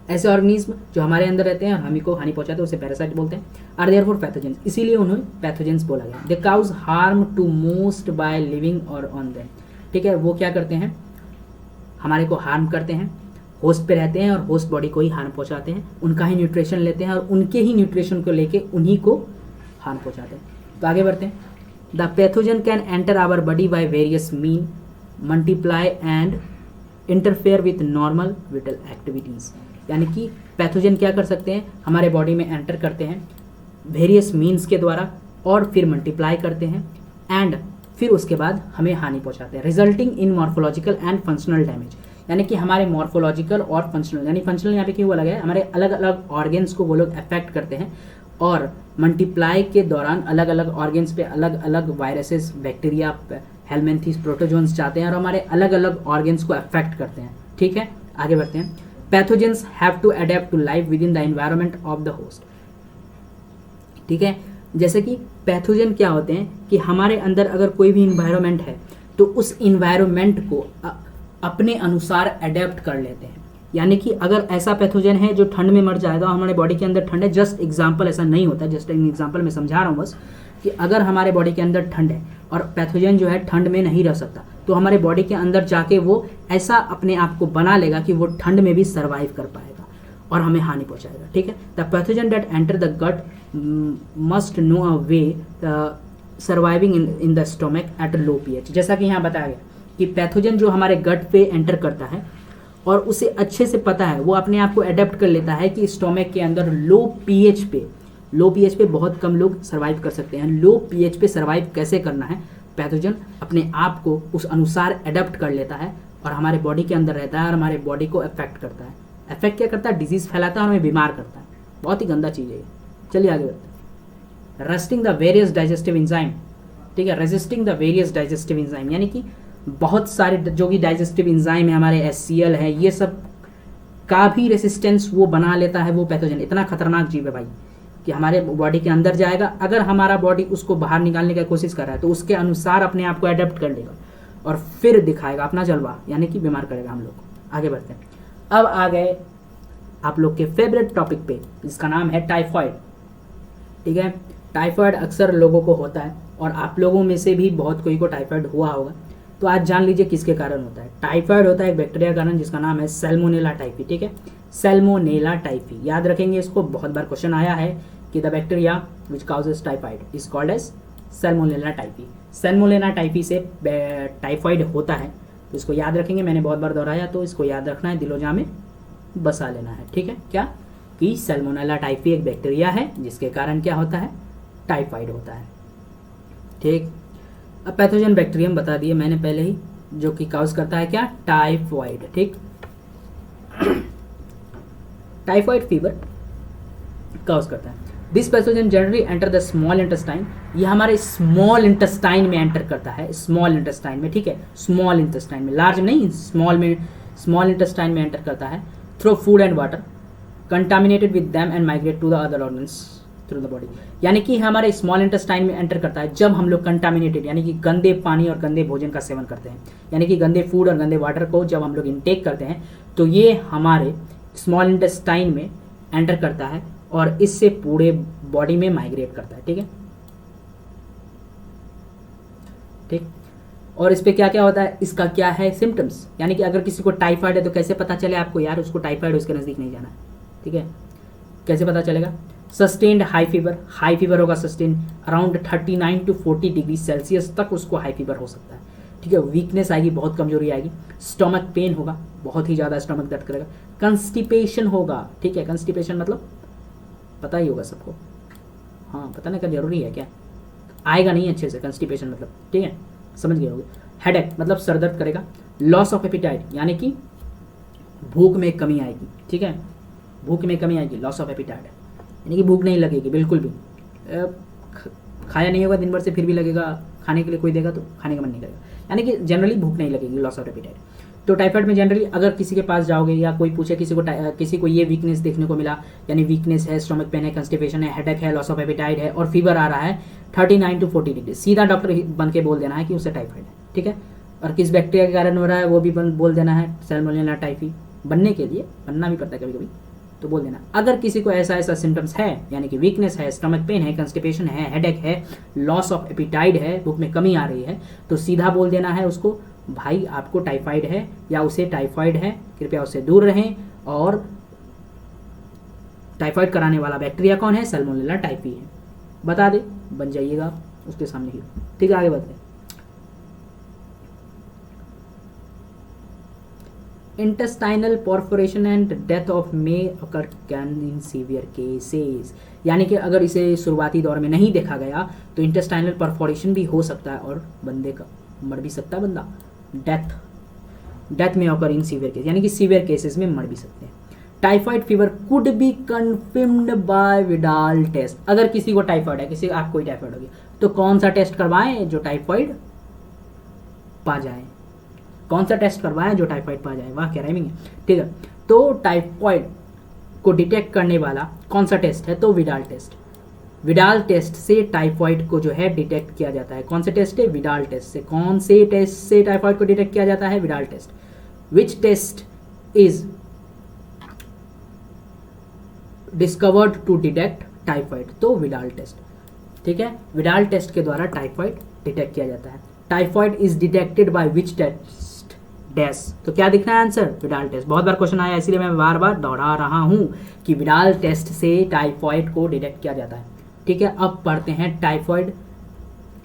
ऐसे ऑर्गेनिज्म जो हमारे अंदर रहते हैं और हम ही को हानि पहुंचाते हैं उसे पैरासाइट बोलते हैं। आर देयरफॉर पैथोजेंस, इसीलिए उन्हें पैथोजेंस बोला गया। They cause harm to most by living or on them. ठीक है, वो क्या करते हैं, हमारे को हार्म करते हैं, होस्ट पे रहते हैं और होस्ट बॉडी को ही हार्म पहुंचाते हैं, उनका ही न्यूट्रिशन लेते हैं और उनके ही न्यूट्रिशन को लेके उन्हीं को हार्म पहुंचाते हैं। तो आगे बढ़ते हैं। The pathogen can enter our body by various mean, multiply and interfere with normal vital activities. यानी कि पैथोजन क्या कर सकते हैं, हमारे बॉडी में एंटर करते हैं वेरियस मीन्स के द्वारा और फिर मल्टीप्लाई करते हैं एंड फिर उसके बाद हमें हानि पहुंचाते हैं, resulting in morphological and functional damage. यानी कि हमारे मॉर्फोलॉजिकल और फंक्शनल, यानी फंक्शनल यहाँ पे क्यों बोला गया है, हमारे अलग अलग ऑर्गेन्स को वो लोग अफेक्ट करते हैं और मल्टीप्लाई के दौरान अलग अलग ऑर्गेन्स पे अलग अलग वायरसेस, बैक्टीरिया, हेलमिंथेस, प्रोटोजोन्स जाते हैं और हमारे अलग अलग ऑर्गेन्स को अफेक्ट करते हैं। ठीक है, आगे बढ़ते हैं। Pathogens have to adapt to life within the environment of the host. ठीक है, जैसे कि पैथोजन क्या होते हैं कि हमारे अंदर अगर कोई भी इन्वायरमेंट है तो उस इन्वायरमेंट को अपने अनुसार अडेप्ट कर लेते हैं। यानी कि अगर ऐसा पैथोजन है जो ठंड में मर जाएगा, हमारे बॉडी के अंदर ठंड है, जस्ट एग्जांपल, ऐसा नहीं होता, जस्ट एक एग्जांपल मैं समझा रहा हूँ बस, कि अगर हमारे बॉडी के अंदर ठंड है और पैथोजन जो है ठंड में नहीं रह सकता, तो हमारे बॉडी के अंदर जाके वो ऐसा अपने आप को बना लेगा कि वो ठंड में भी सर्वाइव कर पाएगा और हमें हानि पहुंचाएगा। ठीक है, the pathogen that enter the gut must know a way surviving in the stomach at low pH. जैसा कि यहाँ बताया गया कि पैथोजन जो हमारे गट पे एंटर करता है और उसे अच्छे से पता है, वो अपने आप को अडेप्ट कर लेता है कि स्टोमक के अंदर लो पीएच पे बहुत कम लोग सर्वाइव कर सकते हैं। लो पीएच पे सर्वाइव कैसे करना है, पैथोजन अपने आप को उस अनुसार अडेप्ट कर लेता है और हमारे बॉडी के अंदर रहता है और हमारे बॉडी को अफेक्ट करता है। अफेक्ट क्या करता है, डिजीज फैलाता है और हमें बीमार करता है। बहुत ही गंदा चीज़ है ये। चलिए आगे बढ़ते हैं। Resting the various digestive enzyme. ठीक है, resisting the various digestive enzyme, यानी कि बहुत सारे जो कि डाइजेस्टिव एंजाइम है, हमारे HCl है, ये सब का भी रेसिस्टेंस वो बना लेता है। वो पैथोजन इतना खतरनाक जीव है भाई कि हमारे बॉडी के अंदर जाएगा, अगर हमारा बॉडी उसको बाहर निकालने की कोशिश कर रहा है तो उसके अनुसार अपने आप को अडेप्ट कर लेगा और फिर दिखाएगा अपना जलवा, यानी कि बीमार करेगा हम लोग। आगे बढ़ते हैं। अब आ गए आप लोग के फेवरेट टॉपिक पे, जिसका नाम है टाइफॉइड। ठीक है, टाइफॉइड अक्सर लोगों को होता है और आप लोगों में से भी बहुत कोई को टाइफॉइड हुआ होगा। तो आज जान लीजिए किसके कारण होता है। टाइफॉइड होता है एक बैक्टीरिया के कारण जिसका नाम है सैल्मोनेला टाइफी। ठीक है, सैल्मोनेला टाइफी, याद रखेंगे इसको, बहुत बार क्वेश्चन आया है कि the bacteria which causes typhoid is called as Salmonella typhi. Salmonella typhi से टाइफॉइड होता है, तो इसको याद रखेंगे, मैंने बहुत बार दोहराया तो इसको याद रखना है, दिलोजा में बसा लेना है। ठीक है, क्या कि सैल्मोनेला टाइफी एक बैक्टीरिया है जिसके कारण क्या होता है, टाइफाइड होता है। ठीक, अब पैथोजन बैक्टीरियम बता दिए मैंने पहले ही, जो कि काउज करता है क्या, टाइफॉइड। ठीक, टाइफॉइड फीवर काउज करता है। This pathogen generally enter the small intestine, ये हमारे स्मॉल इंटेस्टाइन में एंटर करता है, स्मॉल इंटेस्टाइन में। ठीक है, स्मॉल इंटेस्टाइन में, लार्ज नहीं, स्मॉल में, स्मॉल इंटेस्टाइन में एंटर करता है through food and water contaminated with them and migrate to the other organs through the body. यानी कि हमारे स्मॉल इंटेस्टाइन में एंटर करता है जब हम लोग कंटामिनेटेड, यानी कि गंदे पानी और गंदे भोजन का सेवन करते हैं, यानी कि गंदे फूड और गंदे वाटर को जब हम लोग इनटेक करते हैं तो ये हमारे स्मॉल इंटेस्टाइन में एंटर करता है और इससे पूरे बॉडी में माइग्रेट करता है। ठीक है, ठीक। और इस पे क्या क्या होता है, इसका क्या है सिम्टम्स, यानी कि अगर किसी को टाइफाइड है तो कैसे पता चले आपको यार उसको टाइफाइड है, उसके नज़दीक नहीं जाना है। ठीक है, कैसे पता चलेगा? सस्टेन्ड हाई फीवर होगा sustain around 39 to 40 degree Celsius तक उसको हाई फीवर हो सकता है। ठीक है, वीकनेस आएगी, बहुत कमजोरी आएगी, स्टमक पेन होगा, बहुत ही ज़्यादा स्टमक दर्द करेगा, कंस्टिपेशन होगा। ठीक है, कंस्टिपेशन मतलब पता ही होगा सबको, हाँ बताने का जरूरी है क्या, आएगा नहीं अच्छे से कंस्टिपेशन मतलब। ठीक है, समझ गए होगे। हेडेक मतलब सर दर्द करेगा, लॉस ऑफ एपिटाइट यानी कि भूख में कमी आएगी। ठीक है, भूख में कमी आएगी, लॉस ऑफ एपिटाइट यानी कि भूख नहीं लगेगी बिल्कुल भी, खाया नहीं होगा दिन भर से फिर भी लगेगा, खाने के लिए कोई देगा तो खाने का मन नहीं करेगा, यानी कि जनरली भूख नहीं लगेगी, लॉस ऑफ एपिटाइट। तो टाइफाइड में जनरली अगर किसी के पास जाओगे या कोई पूछे किसी को ये वीकनेस देखने को मिला, यानी वीकनेस है, स्टमक पेन है, कंस्टिपेशन है, हेडेक है, लॉस ऑफ एपिटाइट है और फीवर आ रहा है 39 to 40 डिग्री, सीधा डॉक्टर बन के बोल देना है कि उसे टाइफाइड है। ठीक है, और किस बैक्टीरिया के कारण हो रहा है वो भी बोल देना है, सैल्मोनेला टाइफी। बनने के लिए बनना भी पड़ता है कभी कभी, तो बोल देना। अगर किसी को ऐसा सिम्टम्स है, यानी कि वीकनेस है, स्टमक पेन है, कंस्टिपेशन है, हेडेक है, लॉस ऑफ एपिटाइट है, भूख में कमी आ रही है, तो सीधा बोल देना है उसको, भाई आपको टाइफाइड है या उसे टाइफाइड है, कृपया उससे दूर रहें। और टाइफाइड कराने वाला बैक्टीरिया कौन है? सैल्मोनेला टाइफी है, बता दे, बन जाइएगा उसके सामने ही। ठीक है, आगे बढ़ते हैं। Intestinal perforation and death of May occur can in severe cases, यानी कि अगर इसे शुरुआती दौर में नहीं देखा गया तो इंटेस्टाइनल परफोरेशन भी हो सकता है और बंदे का मर भी सकता है बंदा। डेथ में ऑकर इन सीवियर केस, यानी कि सीवियर केसेस में मर भी सकते हैं। Typhoid fever could be confirmed by Widal test, अगर किसी को टाइफाइड है, किसी आपको टाइफाइड हो गया तो कौन सा टेस्ट करवाएं जो टाइफाइड पा जाए, कौन सा टेस्ट करवाएं जो टाइफाइड पा जाए, वाह क्या राइमिंग है। ठीक है, तो टाइफाइड को डिटेक्ट करने वाला कौन सा टेस्ट है? तो विडाल टेस्ट। विडाल टेस्ट से टाइफाइड को जो है डिटेक्ट किया जाता है। कौन से टेस्ट है? विडाल टेस्ट से। कौन से टेस्ट से टाइफाइड को डिटेक्ट किया जाता है? Widal test. Which test is discovered to detect typhoid? तो विडाल टेस्ट। ठीक है, विडाल टेस्ट के द्वारा टाइफाइड डिटेक्ट किया जाता है। Typhoid is detected by which test dash, तो क्या दिखना है आंसर? Widal test. बहुत बार क्वेश्चन आया इसलिए मैं बार बार दोहरा रहा हूं कि विडाल टेस्ट से टाइफाइड को डिटेक्ट किया जाता है। ठीक है, अब पढ़ते हैं टाइफाइड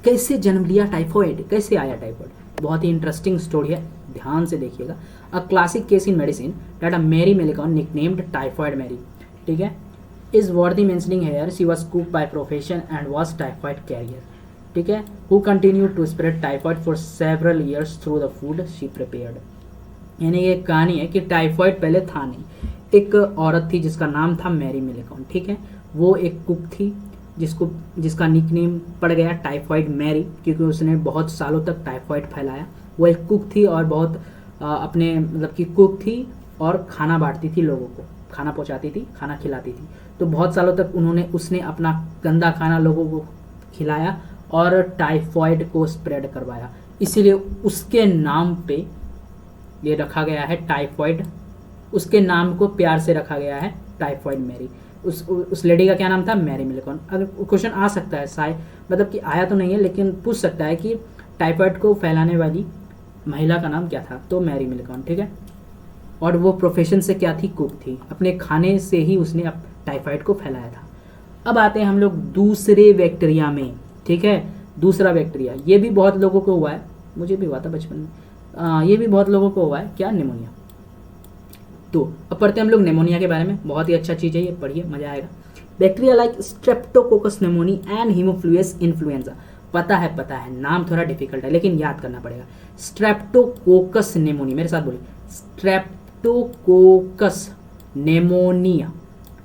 कैसे जन्म लिया, टाइफाइड कैसे आया। टाइफाइड बहुत ही इंटरेस्टिंग स्टोरी है, ध्यान से देखिएगा। A classic case in medicine that a Mary Mallon nicknamed typhoid Mary, ठीक है, is worthy mentioning here. She was cook by profession and was typhoid carrier, ठीक है, who continued to spread typhoid for several years through the food she prepared. यानी ये कहानी है कि typhoid पहले था नहीं, एक औरत थी जिसका नाम था मैरी मेलिकॉन, ठीक है, वो एक कुक थी जिसका निकनेम पड़ गया टाइफाइड मैरी क्योंकि उसने बहुत सालों तक टाइफाइड फैलाया। वो एक कुक थी और बहुत अपने मतलब कि कुक थी और खाना बांटती थी, लोगों को खाना पहुंचाती थी, खाना खिलाती थी। तो बहुत सालों तक उसने अपना गंदा खाना लोगों को खिलाया और टाइफाइड को स्प्रेड करवाया, इसीलिए उसके नाम पे ये रखा गया है टाइफाइड। उसके नाम को प्यार से रखा गया है टाइफाइड मैरी। उस लेडी का क्या नाम था? मैरी मेलिकॉन। अगर क्वेश्चन आ सकता है शायद, मतलब कि आया तो नहीं है लेकिन पूछ सकता है कि टाइफाइड को फैलाने वाली महिला का नाम क्या था? तो मैरी मेलिकॉन, ठीक है। और वो प्रोफेशन से क्या थी? कुक थी। अपने खाने से ही उसने टाइफाइड को फैलाया था। अब आते हैं हम लोग दूसरे बैक्टीरिया में, ठीक है। दूसरा बैक्टीरिया, ये भी बहुत लोगों को हुआ है, मुझे भी हुआ था बचपन में, ये भी बहुत लोगों को हुआ है, क्या? निमोनिया। तो अब पढ़ते हैं हम लोग निमोनिया के बारे में, बहुत ही अच्छा चीज़ है ये, पढ़िए मजा आएगा। Bacteria like streptococcus pneumoniae and haemophilus influenzae. पता है, नाम थोड़ा डिफिकल्ट है लेकिन याद करना पड़ेगा। स्ट्रेप्टोकोकस निमोनी, मेरे साथ बोलिए, स्ट्रेप्टोकोकस निमोनिया,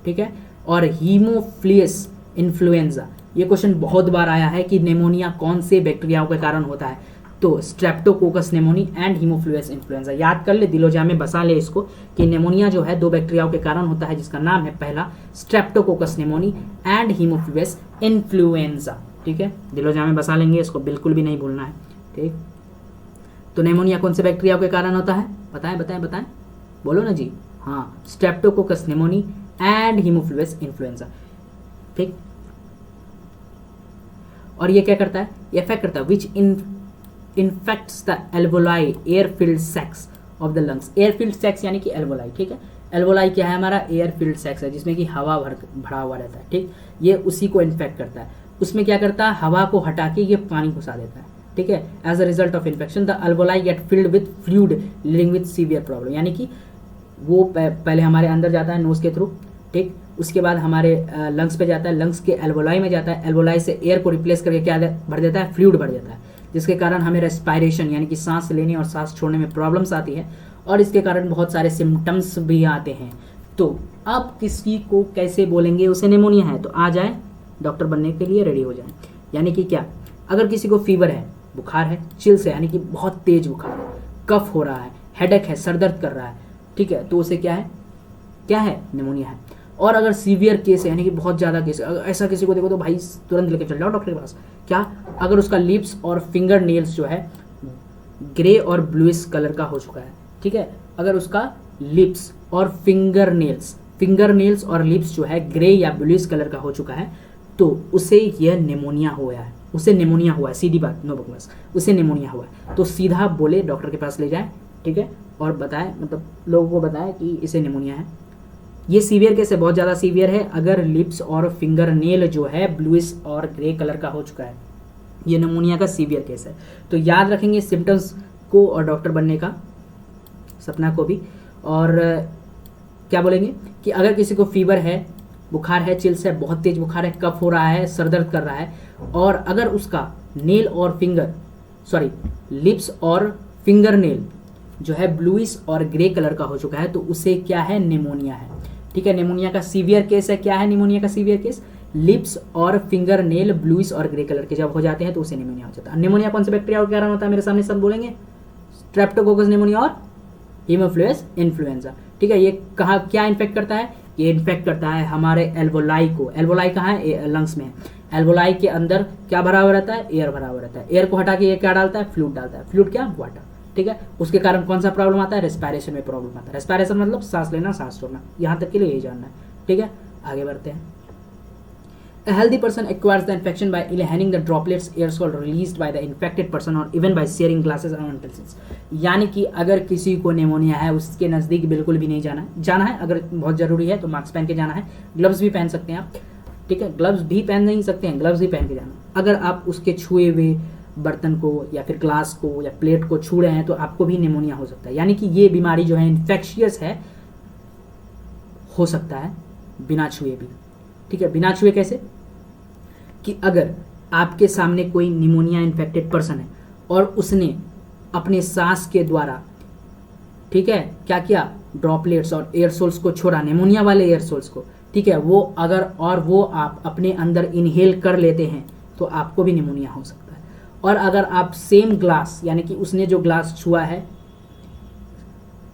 ठीक है, और हीमोफ्लुएस इन्फ्लुएंजा। ये क्वेश्चन बहुत बार आया है कि निमोनिया कौन से बैक्टीरियाओं के कारण होता है? तो Streptococcus pneumoniae and haemophilus influenza. याद कर ले, दिलोजा में बसा ले इसको कि निमोनिया जो है 2 बैक्टीरियाओं के कारण होता है जिसका नाम है पहला Streptococcus pneumoniae and haemophilus influenza, ठीक है, दिलोजा में बसा लेंगे इसको, बिल्कुल भी नहीं भूलना है, ठीक। तो निमोनिया कौन से बैक्टीरियाओं के कारण होता है? बताएं। बोलो ना जी, हाँ, Streptococcus pneumoniae and Haemophilus influenza. ठीक, और ये क्या करता है, ये इफेक्ट करता है which infects the alveoli air filled sacs of the lungs. Air filled sacs यानी कि एल्वोलाई, ठीक है। एल्वोलाई क्या है, हमारा एयर फिल्ड सैक्स है जिसमें कि हवा भरा हुआ रहता है, ठीक। ये उसी को इन्फेक्ट करता है। उसमें क्या करता है, हवा को हटा के ये पानी घुसा देता है, ठीक है। As a result of infection the alveoli get filled with fluid leading with severe problem. यानी कि वो पहले हमारे अंदर जाता है नोज के थ्रू, ठीक, उसके बाद हमारे लंग्स पे जाता है, लंग्स के एल्वोलाई में जाता है, एल्वोलाई से एयर को रिप्लेस करके क्या भर देता है, फ्लूइड भर देता है, जिसके कारण हमें रेस्पायरेशन यानी कि सांस लेने और सांस छोड़ने में प्रॉब्लम्स आती है और इसके कारण बहुत सारे सिम्टम्स भी आते हैं। तो अब किसी को कैसे बोलेंगे उसे निमोनिया है, तो आ जाए डॉक्टर बनने के लिए रेडी हो जाए। यानी कि क्या, अगर किसी को फीवर है, बुखार है, चिल्स है यानी कि बहुत तेज बुखार है, कफ हो रहा है, हेडेक है, सर दर्द कर रहा है, ठीक है, तो उसे क्या है, निमोनिया है। और अगर सीवियर केस है यानी कि बहुत ज़्यादा केस है, ऐसा किसी को देखो तो भाई तुरंत लेकर चल जाओ डॉक्टर के पास। क्या, अगर उसका लिप्स और फिंगर नेल्स जो है ग्रे और ब्लूइश कलर का हो चुका है, ठीक है, अगर उसका लिप्स और फिंगर नेल्स और लिप्स जो है ग्रे या ब्लूइश कलर का हो चुका है, तो उसे यह निमोनिया हुआ है, उसे निमोनिया हुआ है, सीधी बात, नो बकवास, उसे निमोनिया हुआ है। तो सीधा बोले डॉक्टर के पास ले जाए, ठीक है, और बताए, मतलब लोगों को बताए कि इसे निमोनिया है। ये सीवियर केस है, बहुत ज़्यादा सीवियर है। अगर लिप्स और फिंगर नेल जो है ब्लूइश और ग्रे कलर का हो चुका है, ये निमोनिया का सीवियर केस है। तो याद रखेंगे सिम्टम्स को और डॉक्टर बनने का सपना को भी। और क्या बोलेंगे कि अगर किसी को फीवर है, बुखार है, चिल्स है, बहुत तेज बुखार है, कफ हो रहा है, सर दर्द कर रहा है, और अगर उसका लिप्स और फिंगर नेल जो है ब्लूइश और ग्रे कलर का हो चुका है, तो उसे क्या है, निमोनिया है, ठीक है। निमोनिया का सीवियर केस है, क्या है निमोनिया का सीवियर केस, लिप्स और फिंगर नेल ब्लूइश और ग्रे कलर के जब हो जाते हैं तो उसे निमोनिया हो जाता है। निमोनिया कौन से बैक्टीरिया के कारण होता है, मेरे सामने सब बोलेंगे, स्ट्रेप्टोकोकस निमोनिया और हीमोफिलस इन्फ्लुएंजा, ठीक है। ये कहाँ क्या इन्फेक्ट करता है, ये इन्फेक्ट करता है हमारे एल्वोलाई को। एल्वोलाई कहाँ है, लंग्स में है। एल्वोलाई के अंदर क्या भरा हुआ रहता है, एयर भरा हुआ रहता है। एयर को हटा के ये क्या डालता है, फ्लूइड डालता है। फ्लूइड क्या, वाटर, ठीक है। उसके कारण कौन सा प्रॉब्लम आता है, रेस्पायरेशन में प्रॉब्लम आता है। रेस्पायरेशन मतलब सांस लेना, सांस छोड़ना, यहाँ तक के लिए यही जानना है, ठीक है। आगे बढ़ते हैं। A healthy person acquires the infection by inhaling the droplets aerosol released by the infected person or even by sharing glasses or utensils। यानी कि अगर किसी को निमोनिया है उसके नज़दीक बिल्कुल भी नहीं जाना है। अगर बहुत ज़रूरी है तो मास्क पहन के जाना है, ग्लव्स भी पहन सकते हैं आप, ठीक है, ग्लव्स भी पहन नहीं सकते हैं, ग्लव्स भी पहन के जाना। अगर आप उसके छुए हुए बर्तन को या फिर ग्लास को या प्लेट को छू रहे हैं तो आपको भी निमोनिया हो सकता है। यानी कि ये बीमारी जो है इन्फेक्शियस है, हो सकता है बिना छुए भी, ठीक है। बिना छुए कैसे, कि अगर आपके सामने कोई निमोनिया इन्फेक्टेड पर्सन है और उसने अपने सांस के द्वारा, ठीक है, क्या किया, ड्रॉपलेट्स और एयरसोल्स को छोड़ा, निमोनिया वाले एयरसोल्स को, ठीक है, वो आप अपने अंदर इनहेल कर लेते हैं तो आपको भी निमोनिया हो सकता है। और अगर आप सेम ग्लास यानी कि उसने जो ग्लास छुआ है,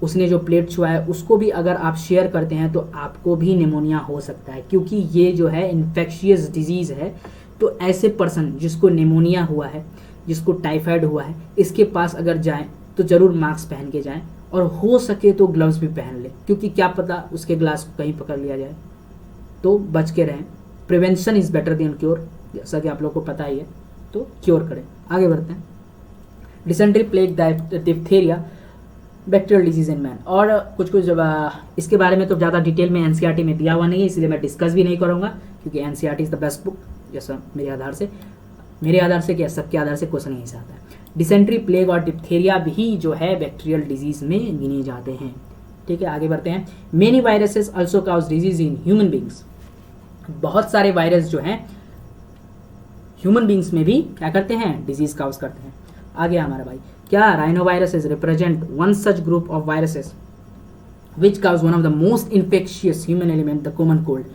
उसने जो प्लेट छुआ है, उसको भी अगर आप शेयर करते हैं तो आपको भी निमोनिया हो सकता है, क्योंकि ये जो है इन्फेक्शियस डिजीज़ है। तो ऐसे पर्सन जिसको निमोनिया हुआ है, जिसको टाइफाइड हुआ है, इसके पास अगर जाएं तो ज़रूर मास्क पहन के जाएं और हो सके तो ग्लव्स भी पहन लें, क्योंकि क्या पता उसके ग्लास को कहीं पकड़ लिया जाए, तो बच के रहें। Prevention is better than cure, जैसा कि आप लोग को पता ही है, तो क्योर करें। आगे बढ़ते हैं। Dysentery, plague, diphtheria, bacterial disease in man, और कुछ इसके बारे में तो ज़्यादा डिटेल में एनसीईआरटी में दिया हुआ नहीं है, इसलिए मैं डिस्कस भी नहीं करूँगा, क्योंकि NCERT is the best book. जैसा मेरे आधार से क्या सबके आधार से क्वेश्चन यहीं से आता है। डिसेंट्री, प्लेग और डिप्थेरिया भी जो है बैक्टीरियल डिजीज में गिने जाते हैं, ठीक है। आगे बढ़ते हैं। Many viruses also cause disease in human beings. बहुत सारे वायरस जो हैं ह्यूमन बींग्स में भी क्या करते हैं, डिजीज काउज करते हैं। आगे हमारा भाई, क्या rhinoviruses represent one such group of viruses which cause one of the most infectious human ailment, the common cold.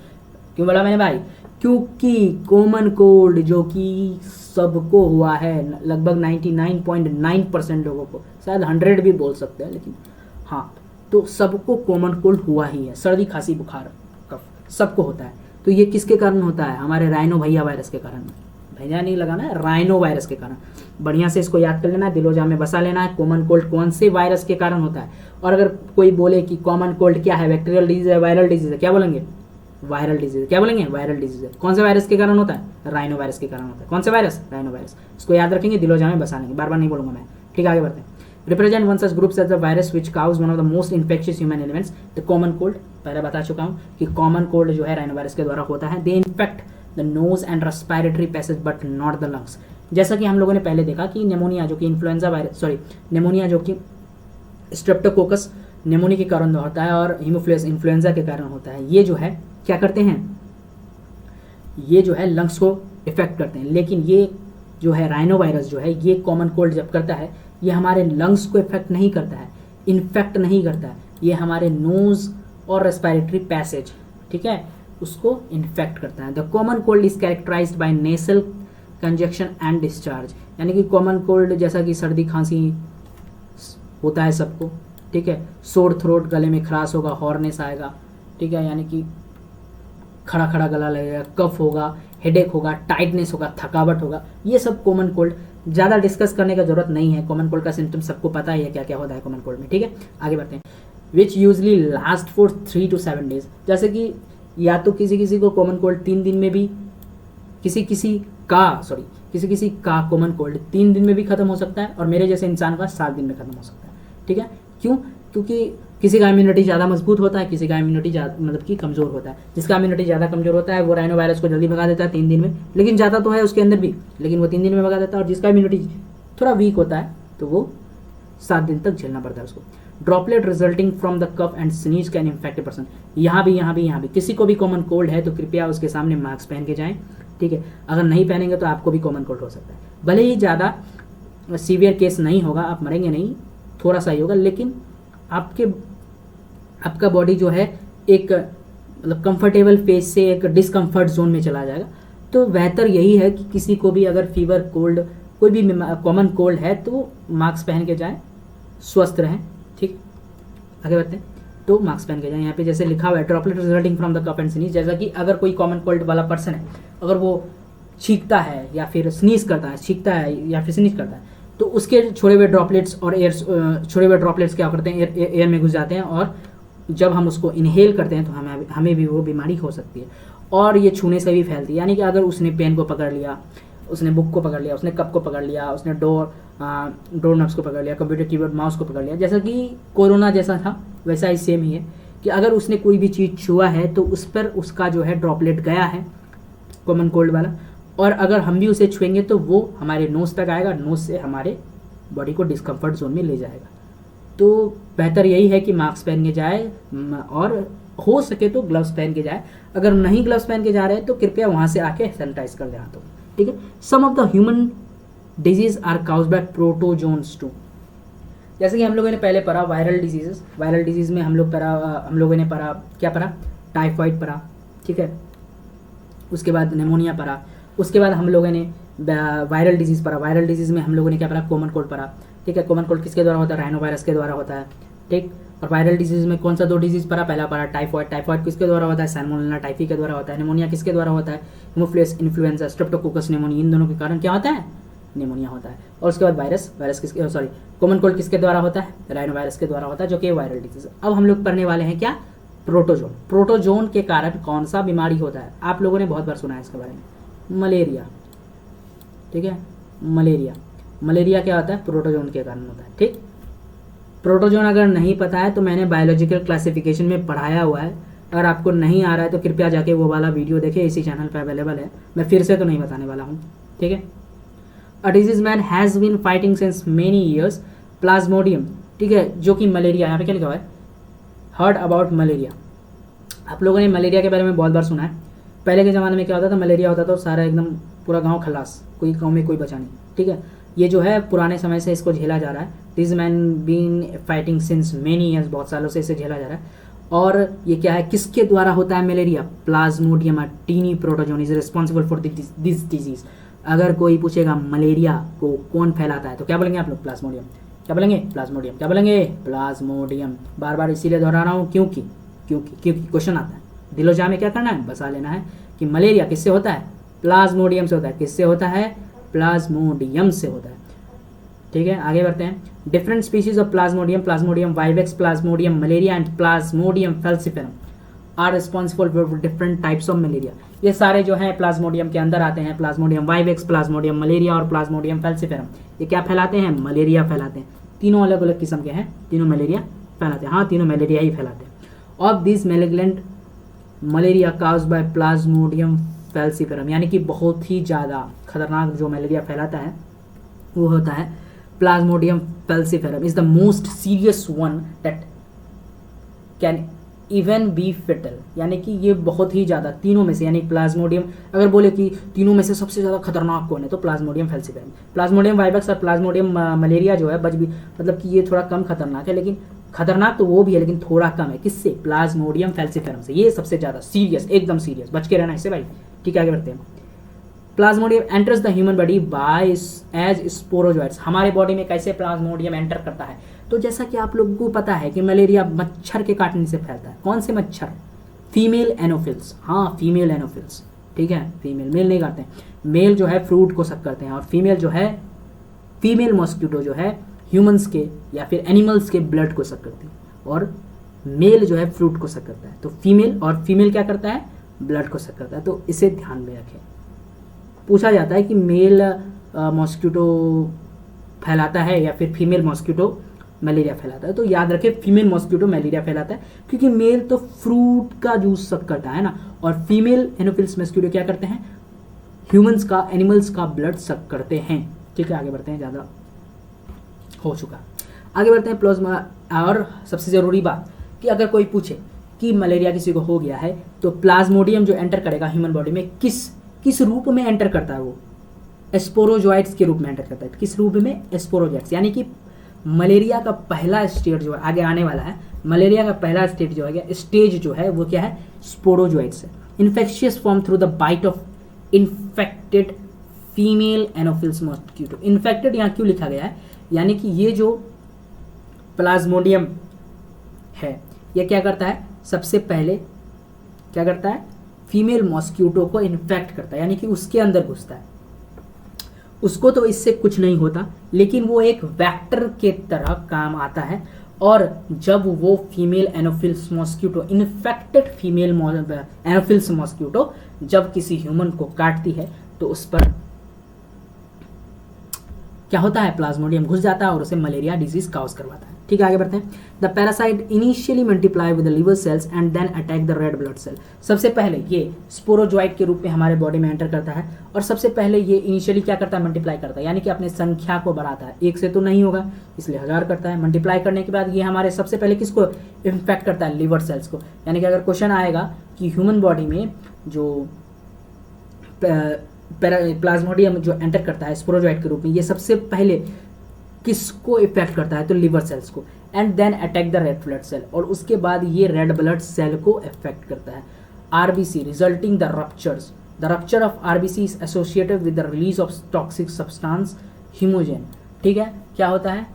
क्यों बोला मैंने भाई, क्योंकि कॉमन कोल्ड जो कि सबको हुआ है, लगभग 99.9% लोगों को, शायद 100 भी बोल सकते हैं, लेकिन हाँ, तो सबको कॉमन कोल्ड हुआ ही है। सर्दी, खांसी, बुखार, कफ सबको होता है। तो ये किसके कारण होता है, हमारे राइनो भैया वायरस के कारण, भैया नहीं लगाना है, राइनो वायरस के कारण। बढ़िया से इसको याद कर लेना है, दिलोजा में बसा लेना है। कॉमन कोल्ड कौन से वायरस के कारण होता है, और अगर कोई बोले कि कॉमन कोल्ड क्या है, बैक्टीरियल डिजीज है, वायरल डिजीज है, क्या बोलेंगे? Viral disease. क्या बोलेंगे? वायरल डिजीज है। कौन से वायरस के कारण होता है? राइनो वायरस के कारण होता है। कौन से वायरस? Rhino virus. इसको याद रखेंगे, दिलोजा में बसा लेंगे, बार बार नहीं बोलूंगा मैं। ठीक है, आगे बढ़ते हैं। Represent one such groups as the virus which cause one of the most infectious human ailments the common cold. पहले बता चुका हूँ कि कॉमन कोल्ड जो है राइनो वायरस के द्वारा होता है। They infect the nose and respiratory passage but not the lungs. जैसा कि हम लोगों ने पहले देखा कि निमोनिया जो कि इन्फ्लुएंजा वायरस, निमोनिया जो कि स्ट्रेप्टोकोकस निमोनिया के कारण होता है और हीमोफिलस इन्फ्लुएंजा के कारण होता है, ये जो है क्या करते हैं, ये जो है लंग्स को इफेक्ट करते हैं। लेकिन ये जो है राइनो वायरस जो है, ये कॉमन कोल्ड जब करता है, ये हमारे लंग्स को इफेक्ट नहीं करता है, इन्फेक्ट नहीं करता है, ये हमारे नोज और रेस्पिरेटरी पैसेज, ठीक है, उसको इन्फेक्ट करता है। The common cold is characterised by nasal congestion and discharge. यानी कि कॉमन कोल्ड जैसा कि सर्दी खांसी होता है सबको, ठीक है, सोर थ्रोट, गले में खराश होगा, हॉर्नेस आएगा, ठीक है, यानी कि खड़ा खड़ा गला लगेगा, कफ होगा, हेडेक होगा, टाइटनेस होगा, थकावट होगा, ये सब कॉमन कोल्ड। ज़्यादा डिस्कस करने का जरूरत नहीं है, कॉमन कोल्ड का सिम्टम सबको पता ही है क्या क्या होता है कॉमन कोल्ड में। ठीक है, आगे बढ़ते हैं। Which usually last for 3 to 7 days। जैसे कि या तो किसी किसी को कॉमन कोल्ड 3 दिन में भी, किसी किसी का कॉमन कोल्ड 3 दिन में भी खत्म हो सकता है, और मेरे जैसे इंसान का 7 दिन में खत्म हो सकता है। ठीक है, क्यों? क्योंकि किसी का इम्यूनिटी ज़्यादा मजबूत होता है, किसी का इम्यूनिटी मतलब कि कमज़ोर होता है। जिसका इम्यूनिटी ज़्यादा कमज़ोर होता है वो राइनो वायरस को जल्दी भगा देता है 3 दिन में, लेकिन ज़्यादा तो है उसके अंदर भी, लेकिन वो 3 दिन में भगा देता है। और जिसका इम्यूनिटी थोड़ा वीक होता है तो वो 7 दिन तक झेलना पड़ता है उसको। Droplet resulting from the cough and sneeze can infect a person. यहाँ भी किसी को भी कॉमन कोल्ड है तो कृपया उसके सामने मास्क पहन के जाएं। ठीक है, अगर नहीं पहनेंगे तो आपको भी कॉमन कोल्ड हो सकता है। भले ही ज़्यादा सीवियर केस नहीं होगा, आप मरेंगे नहीं, थोड़ा सा ही होगा, लेकिन आपका बॉडी जो है एक मतलब कंफर्टेबल फेज से एक डिस्कम्फर्ट जोन में चला जाएगा। तो बेहतर यही है कि किसी को भी अगर फीवर, कोल्ड, कोई भी कॉमन कोल्ड है तो मास्क पहन के जाए, स्वस्थ रहें। ठीक, आगे बढ़ते हैं। तो मास्क पहन के जाए। यहाँ पे जैसे लिखा हुआ है droplet resulting from the cough and sneeze, जैसा कि अगर कोई कॉमन कोल्ड वाला पर्सन है, अगर वो छींकता है या फिर स्नीज करता है, छींकता है या फिर स्नीज करता है, तो उसके छोड़े हुए ड्रॉपलेट्स और छोड़े हुए ड्रॉपलेट्स क्या करते हैं, एयर में घुस जाते हैं, और जब हम उसको इनहेल करते हैं तो हमें भी वो बीमारी हो सकती है, और ये छूने से भी फैलती है। यानी कि अगर उसने पेन को पकड़ लिया, उसने बुक को पकड़ लिया, उसने कप को पकड़ लिया, उसने डोर नब्स को पकड़ लिया, कंप्यूटर कीबोर्ड माउस को पकड़ लिया, जैसा कि कोरोना जैसा था वैसा ही सेम ही है कि अगर उसने कोई भी चीज़ छुआ है तो उस पर उसका जो है ड्रॉपलेट गया है कॉमन कोल्ड वाला, और अगर हम भी उसे छुएंगे तो वो हमारे नोज तक आएगा, नोज से हमारे बॉडी को डिस्कम्फर्ट जोन में ले जाएगा। तो बेहतर यही है कि मास्क पहन के जाए, और हो सके तो ग्लव्स पहन के जाए। अगर नहीं ग्लव्स पहन के जा रहे हैं तो कृपया वहाँ से आके सैनिटाइज कर दें हाथों। ठीक है, some of the human disease are caused by protozoans too. जैसे कि हम लोगों ने पहले पढ़ा वायरल डिजीजेस, वायरल डिजीज में हम लोगों ने पढ़ा क्या पढ़ा, टाइफाइड पढ़ा, ठीक है, उसके बाद निमोनिया पढ़ा, उसके बाद हम लोगों ने वायरल डिजीज पढ़ा। वायरल डिजीज में हम लोगों ने क्या पढ़ा, कॉमन कोल्ड पढ़ा। ठीक है, कॉमन कोल्ड किसके द्वारा होता है, राइनो वायरस के द्वारा होता है। ठीक, और वायरल डिजीज में कौन सा 2 डिजीज पढ़ा, पहला पढ़ा टाइफाइड, टाइफाइड किसके द्वारा होता है, सैल्मोनेला टाइफी के द्वारा होता है। निमोनिया किसके द्वारा होता है, हीमोफिलस इन्फ्लुएंजा, स्ट्रेप्टोकोकस निमोनिया, इन दोनों के कारण क्या होता है, निमोनिया होता है। और उसके बाद वायरस किसके कॉमन कोल्ड किसके द्वारा होता है, राइनो वायरस के द्वारा होता है, जो कि वायरल डिजीज। अब हम लोग पढ़ने वाले हैं क्या, प्रोटोजोन। प्रोटोजोन के कारण कौन सा बीमारी होता है, आप लोगों ने बहुत बार सुना है इसके बारे में, मलेरिया। ठीक है, मलेरिया क्या होता है, प्रोटोजोन के कारण होता है। ठीक, प्रोटोजोन अगर नहीं पता है तो मैंने बायोलॉजिकल क्लासिफिकेशन में पढ़ाया हुआ है, अगर आपको नहीं आ रहा है तो कृपया जाके वो वाला वीडियो देखें, इसी चैनल पर अवेलेबल है, मैं फिर से तो नहीं बताने वाला हूँ। ठीक है, a disease man has been fighting since many years, Plasmodium. ठीक है, जो कि मलेरिया, यहाँ पे क्या लिखा हुआ है, हर्ड अबाउट मलेरिया। आप लोगों ने मलेरिया के बारे में बहुत बार सुना है। पहले के ज़माने में क्या होता था, मलेरिया होता था तो सारा एकदम पूरा गांव खलास, कोई गांव में कोई बचा नहीं। ठीक है, ये जो है पुराने समय से इसको झेला जा रहा है। This man been fighting since many years, बहुत सालों से इसे झेला जा रहा है। और ये क्या है, किसके द्वारा होता है malaria, Plasmodium tiny protozoan is responsible for this disease. अगर कोई पूछेगा मलेरिया को कौन फैलाता है तो क्या बोलेंगे आप लोग, प्लाज्मोडियम। क्या बोलेंगे, प्लाज्मोडियम। क्या बोलेंगे, प्लाज्मोडियम। बार बार इसीलिए दोहरा रहा हूँ क्योंकि क्वेश्चन आता है। दिलोजा में क्या करना है, बसा लेना है कि मलेरिया किससे होता है, प्लाज्मोडियम से होता है। किससे होता है? प्लाज्मोडियम से होता है। ठीक है, आगे बढ़ते हैं। Different species of Plasmodium, Plasmodium vivax, Plasmodium malaria and Plasmodium falciparum are responsible for different types of malaria. ये सारे जो हैं प्लाज्मोडियम के अंदर आते हैं। प्लाज्मोडियम वाइवेक्स, प्लाज्मोडियम मलेरिया और प्लाज्मोडियम फैल्सिफेरम, ये क्या फैलाते हैं? मलेरिया फैलाते हैं। तीनों अलग अलग किस्म के हैं, तीनों मलेरिया फैलाते हैं। हाँ, तीनों मलेरिया ही फैलाते हैं। Of this malignant malaria caused bye Plasmodium falciparum, यानी कि बहुत ही ज़्यादा खतरनाक जो मलेरिया फैलाता है वो होता है Plasmodium falciparum. Is the most serious one that can even be fatal, यानी कि ये बहुत ही ज़्यादा तीनों में से, यानी प्लाज्मोडियम अगर बोले कि तीनों में से सबसे ज़्यादा खतरनाक कौन है तो प्लाज्मोडियम फैल्सिफेरम। प्लाज्मोडियम वाइवेक्स और प्लाज्मोडियम मलेरिया जो है मतलब कि ये थोड़ा कम खतरनाक है, लेकिन खतरनाक तो वो भी है लेकिन थोड़ा कम है। किससे? प्लाज्मोडियम फैल्सिफेरम से। ये सबसे ज़्यादा सीरियस, एकदम सीरियस, बच के रहना इससे भाई। ठीक है, आगे बढ़ते हैं। Plasmodium enters the human body by as sporozoites. हमारे बॉडी में कैसे प्लाज्मोडियम एंटर करता है? तो जैसा कि आप लोगों को पता है कि मलेरिया मच्छर के काटने से फैलता है। कौन से मच्छर? Female Anopheles. हाँ, फीमेल एनोफिल्स। ठीक है, फीमेल, मेल नहीं काटते हैं। मेल जो है फ्रूट को सक करते हैं और फीमेल जो है, फीमेल मॉस्किटो जो है ह्यूमंस के या फिर एनिमल्स के ब्लड को सक करती है और मेल जो है फ्रूट को सक करता है। तो फीमेल क्या करता है? ब्लड को सक करता है। तो इसे ध्यान में रखें। पूछा जाता है कि मेल मॉस्किटो फैलाता है या फिर फीमेल मॉस्किटो मलेरिया फैलाता है, तो याद रखें फीमेल मॉस्किटो मलेरिया फैलाता है, क्योंकि मेल तो फ्रूट का जूस सक करता है ना, और फीमेल एनोफिल्स मॉस्किटो क्या करते हैं? ह्यूमंस का, एनिमल्स का ब्लड सक करते हैं। ठीक है, आगे बढ़ते हैं, ज़्यादा हो चुका। आगे बढ़ते हैं प्लाज्मा। और सबसे ज़रूरी बात कि अगर कोई पूछे कि मलेरिया किसी को हो गया है तो प्लाज्मोडियम जो एंटर करेगा ह्यूमन बॉडी में किस रूप में एंटर करता है? वो स्पोरोजोइट्स के रूप में एंटर करता है। किस रूप में? स्पोरोजोइट्स। यानी कि मलेरिया का पहला स्टेज जो आगे आने वाला है, मलेरिया का पहला स्टेज जो है वो क्या है? स्पोरोजोइट्स है। Infectious form through the bite of infected female Anopheles mosquito. Infected यहाँ क्यों लिखा गया है? यानी कि ये जो प्लाज्मोडियम है ये क्या करता है? सबसे पहले क्या करता है? फीमेल मॉस्किटो को इन्फेक्ट करता है, यानी कि उसके अंदर घुसता है। उसको तो इससे कुछ नहीं होता, लेकिन वो एक वेक्टर के तरह काम आता है। और जब वो female Anopheles mosquito, infected female Anopheles mosquito जब किसी ह्यूमन को काटती है तो उस पर क्या होता है? प्लाज्मोडियम घुस जाता है और उसे मलेरिया डिजीज काउज करवाता है। ठीक है, आगे बढ़ते हैं। The parasite initially multiply with the liver cells and then attack the red blood cell. सबसे पहले ये स्पोरोजोइट के रूप में हमारे बॉडी में एंटर करता है और सबसे पहले ये इनिशियली क्या करता है? मल्टीप्लाई करता है, यानी कि अपने संख्या को बढ़ाता है। एक से तो नहीं होगा, इसलिए 1000 करता है। मल्टीप्लाई करने के बाद ये हमारे सबसे पहले किसको इन्फेक्ट करता है? लिवर सेल्स को। यानी कि अगर क्वेश्चन आएगा कि ह्यूमन बॉडी में जो प्लाज्मोडियम जो एंटर करता है स्पोरोजोइट के रूप में, ये सबसे पहले किसको इफेक्ट करता है? तो लिवर सेल्स को। And then attack the red blood cell, और उसके बाद ये रेड ब्लड सेल को इफेक्ट करता है। RBC resulting the rupture of RBC is associated with the release of toxic substance haemozoin. ठीक है, क्या होता है?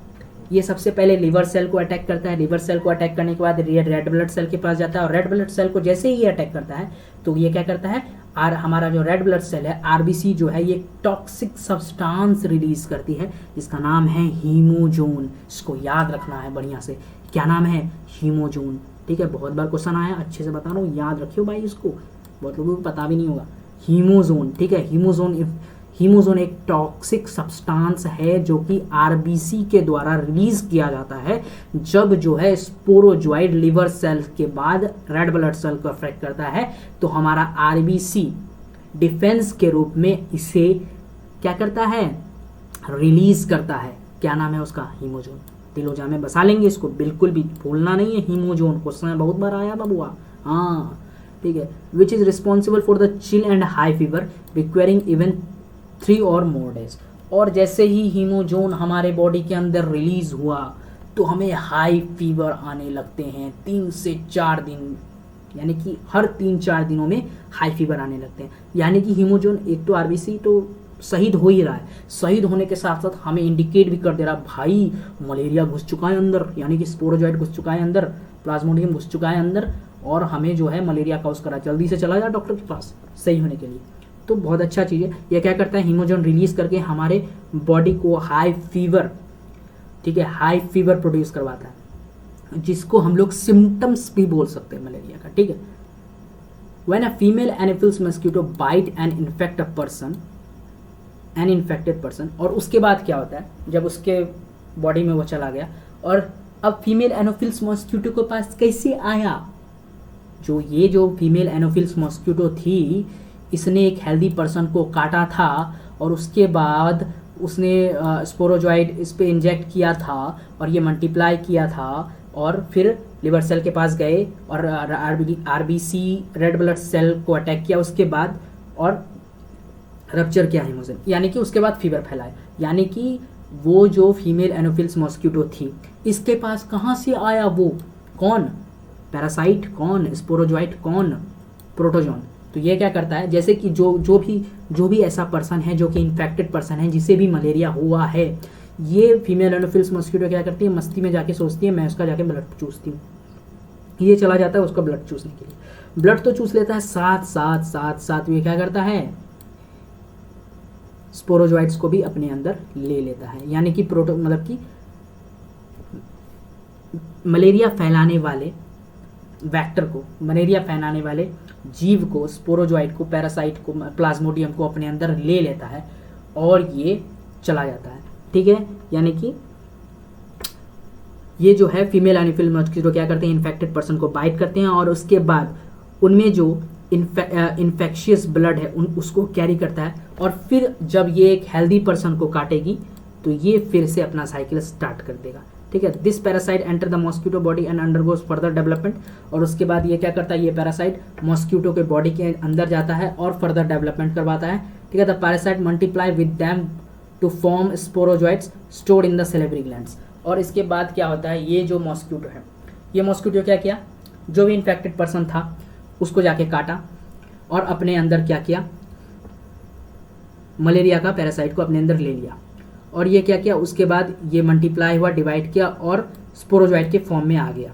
ये सबसे पहले लिवर सेल को अटैक करता है। लिवर सेल को अटैक करने के बाद ये रेड ब्लड सेल के पास जाता है और रेड ब्लड सेल को जैसे ही ये अटैक करता है तो ये क्या करता है? हमारा जो रेड ब्लड सेल है आरबीसी जो है ये टॉक्सिक सब्सटेंस रिलीज करती है जिसका नाम है हीमोजोन। इसको याद रखना है बढ़िया से, क्या नाम है? हीमोजोन। ठीक है, बहुत बार क्वेश्चन आया, अच्छे से बता रहा हूँ, याद रखियो भाई इसको, बहुत लोगों को पता भी नहीं होगा। हीमोजोन। ठीक है, हीमोजोन एक टॉक्सिक सब्सटेंस है जो कि आरबीसी के द्वारा रिलीज किया जाता है जब जो है स्पोरोजोइड लिवर सेल के बाद रेड ब्लड सेल को अफेक्ट करता है। तो हमारा आरबीसी डिफेंस के रूप में इसे क्या करता है? रिलीज करता है। क्या नाम है उसका? हीमोजोन। दिलोजा में बसा लेंगे इसको, बिल्कुल भी भूलना नहीं है। हीमोजोन क्वेश्चन बहुत बार आया बबुआ। हाँ, ठीक है। Which is responsible for the chill and high fever requiring even 3 और मोर डेज। और जैसे ही हीमोजोन हमारे बॉडी के अंदर रिलीज हुआ तो हमें हाई फीवर आने लगते हैं 3 से 4 दिन, यानी कि हर 3-4 दिनों में हाई फीवर आने लगते हैं। यानी कि हीमोजोन एक तो आरबीसी तो शहीद हो ही रहा है, शहीद होने के साथ साथ हमें इंडिकेट भी कर दे रहा है भाई मलेरिया घुस चुका है अंदर, यानी कि स्पोरोजोइट घुस चुका है अंदर, प्लाज्मोडियम घुस चुका है अंदर और हमें जो है मलेरिया काउज करा, जल्दी से चला जा डॉक्टर के पास सही होने के लिए। तो बहुत अच्छा चीज़ है। यह क्या करता है, हीमोजोन रिलीज करके हमारे बॉडी को हाई फीवर, ठीक है, हाई फीवर प्रोड्यूस करवाता है, जिसको हम लोग सिम्टम्स भी बोल सकते हैं मलेरिया का, ठीक है। When a female anopheles mosquito bite and infect a person, an infected person, और उसके बाद क्या होता है, जब उसके बॉडी में वो चला गया और अब फीमेल एनोफिल्स मॉस्क्यूटो के पास कैसे आया, जो फीमेल एनोफिल्स मॉस्क्यूटो थी, इसने एक हेल्दी पर्सन को काटा था और उसके बाद उसने स्पोरोजॉइड इस पे इंजेक्ट किया था और ये मल्टीप्लाई किया था और फिर लिवर सेल के पास गए और आरबीसी रेड ब्लड सेल को अटैक किया उसके बाद और रप्चर किया हीमोजन, यानी कि उसके बाद फीवर फैलाया। यानी कि वो जो फीमेल एनोफिल्स मॉस्क्यूटो थी, इसके पास कहाँ से आया वो, कौन पैरासाइट, कौन स्पोरोजॉइट, कौन प्रोटोजोन। तो ये क्या करता है, जैसे कि जो भी ऐसा पर्सन है जो कि इन्फेक्टेड पर्सन है, जिसे भी मलेरिया हुआ है, ये फीमेल एनोफिल्स मॉस्क्यूटो क्या करती है, मस्ती में जाके सोचती है मैं उसका जाके ब्लड चूसती हूँ। ये चला जाता है उसका ब्लड चूसने के लिए, ब्लड तो चूस लेता है, साथ साथ साथ साथ ये क्या करता है, स्पोरोजॉइट्स को भी अपने अंदर ले लेता है। यानी कि मतलब कि मलेरिया फैलाने वाले वेक्टर को, मलेरिया फैलाने वाले जीव को, स्पोरोजॉइट को, पैरासाइट को, प्लाज्मोडियम को अपने अंदर ले लेता है और ये चला जाता है, ठीक है। यानी कि ये जो है फीमेल एनोफिल्स मॉस्क्यूटो क्या करते हैं, इन्फेक्टेड पर्सन को बाइट करते हैं और उसके बाद उनमें जो इन्फेक्शियस ब्लड है उसको कैरी करता है और फिर जब ये एक हेल्दी पर्सन को काटेगी तो ये फिर से अपना साइकिल स्टार्ट कर देगा, ठीक है। This parasite enter the mosquito body and undergoes further development, और उसके बाद ये क्या करता है, ये पैरासाइट मॉस्क्यूटो के बॉडी के अंदर जाता है और फर्दर डेवलपमेंट करवाता है, ठीक है। The parasite multiply with them to form sporozoites stored in the salivary glands. और इसके बाद क्या होता है, ये जो मॉस्क्यूटो है, ये मॉस्क्यूटो क्या किया, जो भी इन्फेक्टेड पर्सन था उसको जाके काटा और अपने अंदर क्या किया, मलेरिया का पैरासाइट को अपने अंदर ले लिया और ये क्या किया, उसके बाद ये मल्टीप्लाई हुआ, डिवाइड किया और स्पोरोजॉइट के फॉर्म में आ गया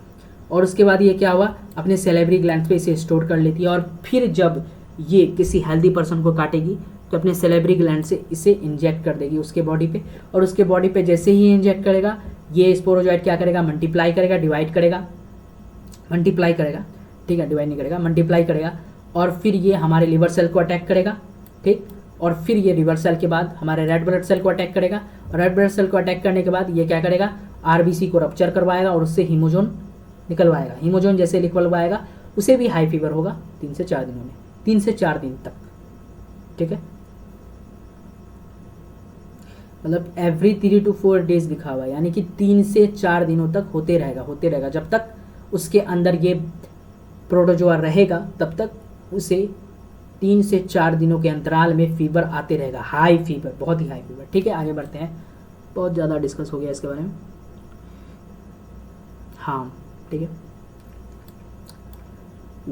और उसके बाद ये क्या हुआ, अपने सैलिवरी ग्लैंड्स पे इसे स्टोर कर लेती है और फिर जब ये किसी हेल्दी पर्सन को काटेगी तो अपने सैलिवरी ग्लैंड से इसे इंजेक्ट कर देगी उसके बॉडी पे, और उसके बॉडी पे जैसे ही इंजेक्ट करेगा ये स्पोरोजॉइट क्या करेगा, मल्टीप्लाई करेगा, डिवाइड करेगा, मल्टीप्लाई करेगा, ठीक है, डिवाइड नहीं करेगा, मल्टीप्लाई करेगा और फिर ये हमारे लिवर सेल को अटैक करेगा, ठीक, और फिर ये लिवर सेल के बाद हमारे रेड ब्लड सेल को अटैक करेगा और रेड ब्लड सेल को अटैक करने के बाद ये क्या करेगा, आरबीसी को रप्चर करवाएगा और उससे हीमोजोन निकलवाएगा। हीमोजोन जैसे निकलवाएगा उसे भी हाई फीवर होगा 3 से 4 दिनों में, 3 से 4 दिन तक, ठीक है। मतलब एवरी 3 to 4 डेज लिखा हुआ है, यानी कि 3 से 4 दिनों तक होते रहेगा जब तक उसके अंदर ये प्रोटोजोआ रहेगा तब तक उसे 3 से 4 दिनों के अंतराल में फीवर आते रहेगा, हाई फीवर, बहुत ही हाई फीवर, ठीक है। आगे बढ़ते हैं, बहुत ज़्यादा डिस्कस हो गया इसके बारे में, हाँ, ठीक है।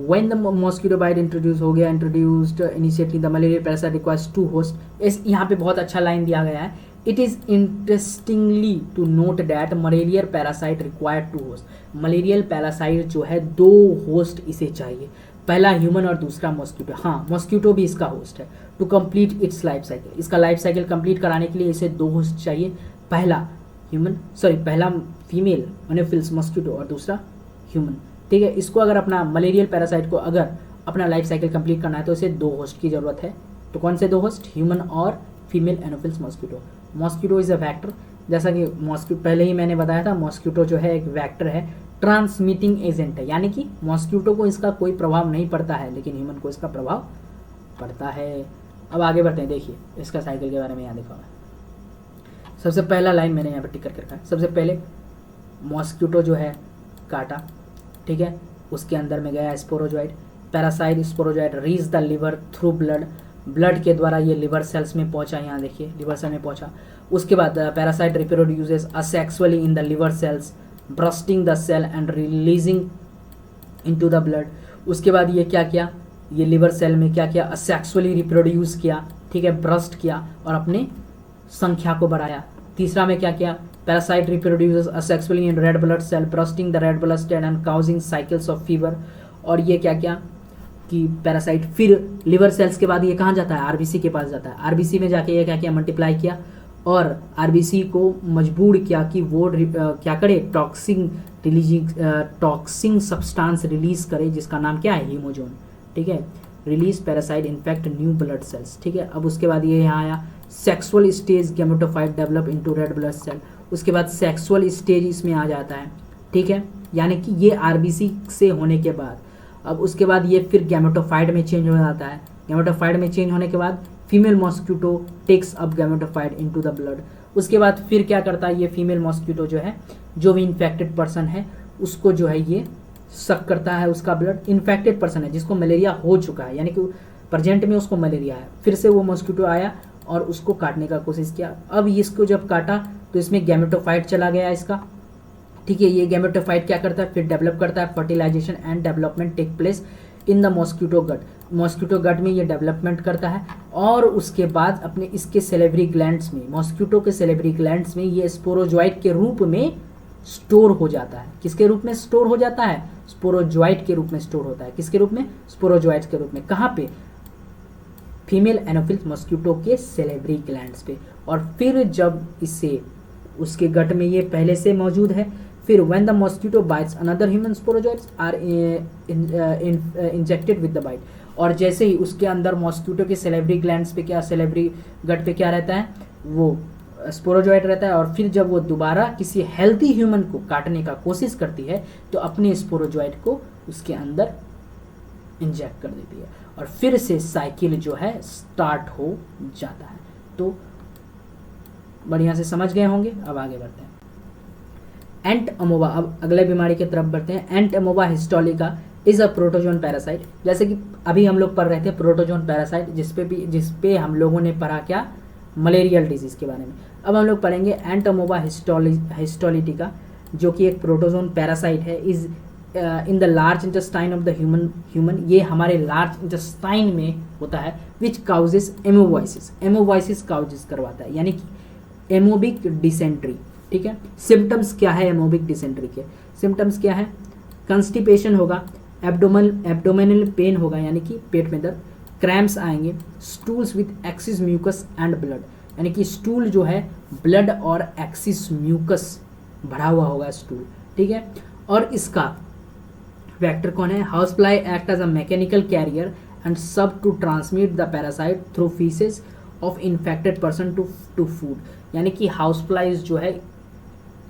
When the mosquito bite introduced initially the malaria parasite requires 2 hosts. इस यहाँ पे बहुत अच्छा लाइन दिया गया है, It is interestingly to note that malarial parasite require 2 hosts. Malarial parasite जो है 2 होस्ट इसे चाहिए, पहला ह्यूमन और दूसरा मॉस्क्यूटो। हाँ, मॉस्क्यूटो भी इसका होस्ट है। To complete its life cycle, इसका लाइफ साइकिल कंप्लीट कराने के लिए इसे 2 होस्ट चाहिए, पहला फीमेल एनोफिल्स मॉस्क्यूटो और दूसरा ह्यूमन, ठीक है। इसको अगर अपना मलेरियल पैरासाइट को अगर अपना लाइफ साइकिल कंप्लीट करना है तो इसे 2 होस्ट की ज़रूरत है। तो कौन से 2 होस्ट, ह्यूमन और female Anopheles mosquito. Mosquito is a vector, जैसा कि मॉस्क्यूटो पहले ही मैंने बताया था, मॉस्क्यूटो जो है एक वैक्टर है, ट्रांसमिटिंग एजेंट है, यानी कि मॉस्क्यूटो को इसका कोई प्रभाव नहीं पड़ता है लेकिन ह्यूमन को इसका प्रभाव पड़ता है। अब आगे बढ़ते हैं, देखिए इसका साइकिल के बारे में यहाँ लिखा हुआ है। सबसे पहला लाइन मैंने यहाँ पर टिक करके रखा है। सबसे पहले मॉस्क्यूटो जो है काटा, ठीक है, उसके अंदर में गया sporozoite, parasite sporozoite reach the liver through blood के द्वारा ये लिवर सेल्स में पहुंचा, यहाँ देखिए लिवर सेल में पहुंचा। उसके बाद parasite reproduces asexually in the liver cells, bursting the cell and releasing into the blood. उसके बाद ये क्या किया, ये लिवर सेल में क्या किया, असेक्सुअली रिप्रोड्यूस किया, ठीक है, ब्रस्ट किया और अपने संख्या को बढ़ाया। तीसरा में क्या किया, parasite reproduces asexually in red blood cell, bursting the red blood cell and causing cycles of fever. और ये क्या किया, कि पैरासाइट फिर लिवर सेल्स के बाद ये कहाँ जाता है, आरबीसी के पास जाता है। आरबीसी में जाके ये क्या किया, मल्टीप्लाई किया और आरबीसी को मजबूर किया कि वो क्या करे, टॉक्सिंग सब्सटेंस रिलीज करे जिसका नाम क्या है, हीमोजोन। ठीक है, release parasite infect new blood cells. ठीक है, अब उसके बाद ये यहाँ आया sexual stage gametophyte develop into red blood cell. उसके बाद सेक्सुअल स्टेज इसमें आ जाता है। ठीक है, यानी कि ये आरबीसी से होने के बाद अब उसके बाद ये फिर गैमेटोफाइट में चेंज हो जाता है। गैमेटोफाइट में चेंज होने के बाद female mosquito takes up gametophyte into the blood. उसके बाद फिर क्या करता है, ये फीमेल मॉस्क्यूटो जो है, जो भी इन्फेक्टेड पर्सन है उसको जो है ये सक करता है उसका ब्लड। इन्फेक्टेड पर्सन है जिसको मलेरिया हो चुका है, यानी कि प्रेजेंट में उसको मलेरिया है, फिर से वो मॉस्क्यूटो आया और उसको काटने का कोशिश किया। अब इसको जब काटा तो इसमें गैमेटोफाइट चला गया इसका। ठीक है, ये गैमेटोफाइट क्या करता है, फिर डेवलप करता है, fertilisation and development take place in the mosquito gut. Mosquito gut में ये डेवलपमेंट करता है और उसके बाद अपने इसके सेलेवरी ग्लैंड्स में, मॉस्क्यूटो के सेलेवरी ग्लैंड्स में ये स्पोरोजोइट के रूप में स्टोर हो जाता है। किसके रूप में स्टोर हो जाता है, स्पोरोजोइट के रूप में स्टोर होता है। किसके रूप में, स्पोरोजोइट के रूप में। कहाँ पे, फीमेल एनोफिल्स मॉस्क्यूटो के सेलेवरी ग्लैंड्स पे। और फिर जब इसे उसके गट में ये पहले से मौजूद है, फिर when the mosquito bites another human sporozoites are injected with the bite. और जैसे ही उसके अंदर मॉस्क्यूटो के सेलेवरी ग्लैंड्स पे क्या, सेलेवरी गट पे क्या रहता है, वो स्पोरोजोइट रहता है। और फिर जब वो दोबारा किसी हेल्थी ह्यूमन को काटने का कोशिश करती है तो अपने स्पोरोजोइट को उसके अंदर इंजेक्ट कर देती है और फिर से साइकिल जो है स्टार्ट हो जाता है। तो बढ़िया से समझ गए होंगे। अब आगे बढ़ते हैं। एंट अमोबा, अब अगले बीमारी की तरफ बढ़ते हैं। Entamoeba histolytica is a protozoan parasite. जैसे कि अभी हम लोग पढ़ रहे थे प्रोटोजोन पैरासाइट, जिसपे हम लोगों ने पढ़ा क्या, मलेरियल डिजीज के बारे में। अब हम लोग पढ़ेंगे एंट अमोबा हिस्टोलिटिका, जो कि एक प्रोटोजोन पैरासाइट है। Is in the large intestine of the human, ये हमारे लार्ज इंटेस्टाइन में होता है। विच काउजेस एमोवाइसिस, एमोवाइसिस काउजेस करवाता है, यानी कि एमोबिक डिसेंट्री। ठीक है, सिम्टम्स क्या है एमोबिक डिसेंट्री के, सिम्टम्स क्या है, कंस्टिपेशन होगा, एब्डोमिनल पेन होगा यानी कि पेट में दर्द, क्रैम्प्स आएंगे, stools with excess mucus and blood, यानी कि स्टूल जो है ब्लड और एक्सिस म्यूकस भरा हुआ होगा स्टूल। ठीक है, और इसका वेक्टर कौन है, house fly act as a mechanical carrier and serve to transmit the parasite through faeces of infected person to food, यानी कि हाउस फ्लाइज जो है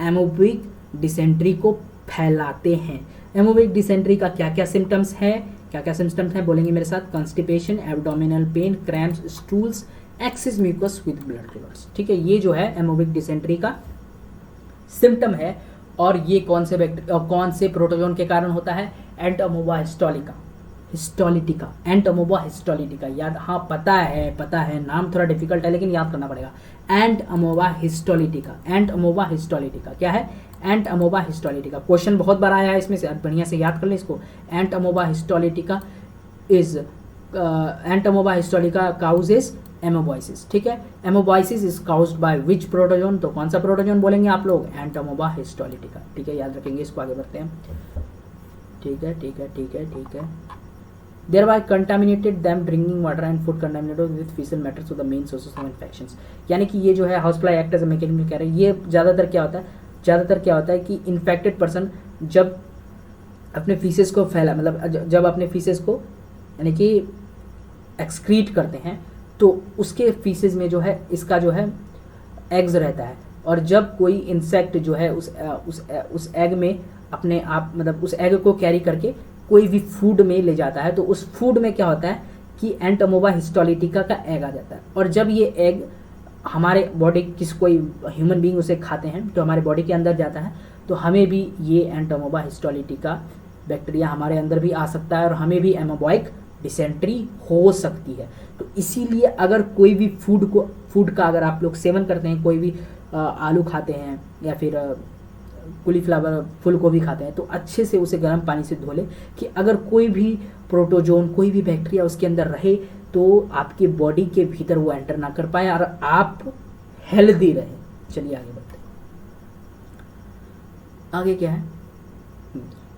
एमोबिक डिसेंट्री को फैलाते हैं। एमोबिक डिसेंट्री का क्या क्या सिम्टम्स है, क्या क्या सिम्टम्स हैं बोलेंगे मेरे साथ, constipation, abdominal pain, cramps, stools, excess mucus with blood clots. ठीक है, ये जो है एमोबिक डिसेंट्री का सिम्टम है। और ये कौन से प्रोटोजोन के कारण होता है, एंट अमोबा हिस्टोलिटिका, एंट अमोबा हिस्टोलिटिका। याद, हाँ पता है, नाम थोड़ा डिफिकल्ट है लेकिन याद करना पड़ेगा। एंट अमोबा हिस्टोलिटिका, एंट अमोबा हिस्टोलिटिका क्या है, एंट अमोबा हिस्टोलिटिका। क्वेश्चन बहुत बार आया है इसमें से, बढ़िया से याद कर लें इसको। Entamoeba histolytica is, entamoeba histolytica causes amoebiasis. ठीक है, amoebiasis is caused by which protozoan, तो कौन सा प्रोटोजोन बोलेंगे आप लोग, एंट अमोबा हिस्टोलिटिका। ठीक है, याद रखेंगे इसको, आगे बढ़ते हैं। ठीक है। thereby contaminated them drinking water and food contaminated with fecal matter to the main sources of infections। यानी कि ये जो है house fly act as a mechanical carrier, ये ज़्यादातर क्या होता है कि इन्फेक्टेड पर्सन जब अपने फीसेस को फैला, मतलब जब अपने फीसेस को यानी कि एक्सक्रीट करते हैं तो उसके फीसेस में जो है इसका जो है एग्स रहता है। और जब कोई इंसेक्ट जो है उस एग में अपने आप, मतलब उस एग को कैरी करके कोई भी फूड में ले जाता है तो उस फूड में क्या होता है कि एंट अमोबा हिस्टोलिटिका का एग आ जाता है। और जब ये एग हमारे बॉडी, कोई ह्यूमन बीइंग उसे खाते हैं तो हमारे बॉडी के अंदर जाता है, तो हमें भी ये एंट अमोबा हिस्टोलिटिका बैक्टीरिया हमारे अंदर भी आ सकता है और हमें भी एमोबॉइक डिसेंट्री हो सकती है। तो इसीलिए अगर कोई भी फूड का अगर आप लोग सेवन करते हैं, कोई भी आलू खाते हैं या फिर कॉलीफ्लावर, फूल गोभी खाते हैं, तो अच्छे से उसे गर्म पानी से धो ले कि अगर कोई भी प्रोटोजोन, कोई भी बैक्टीरिया उसके अंदर रहे तो आपके बॉडी के भीतर वो एंटर ना कर पाए और आप हेल्दी रहे। चलिए आगे बढ़ते हैं। आगे क्या है,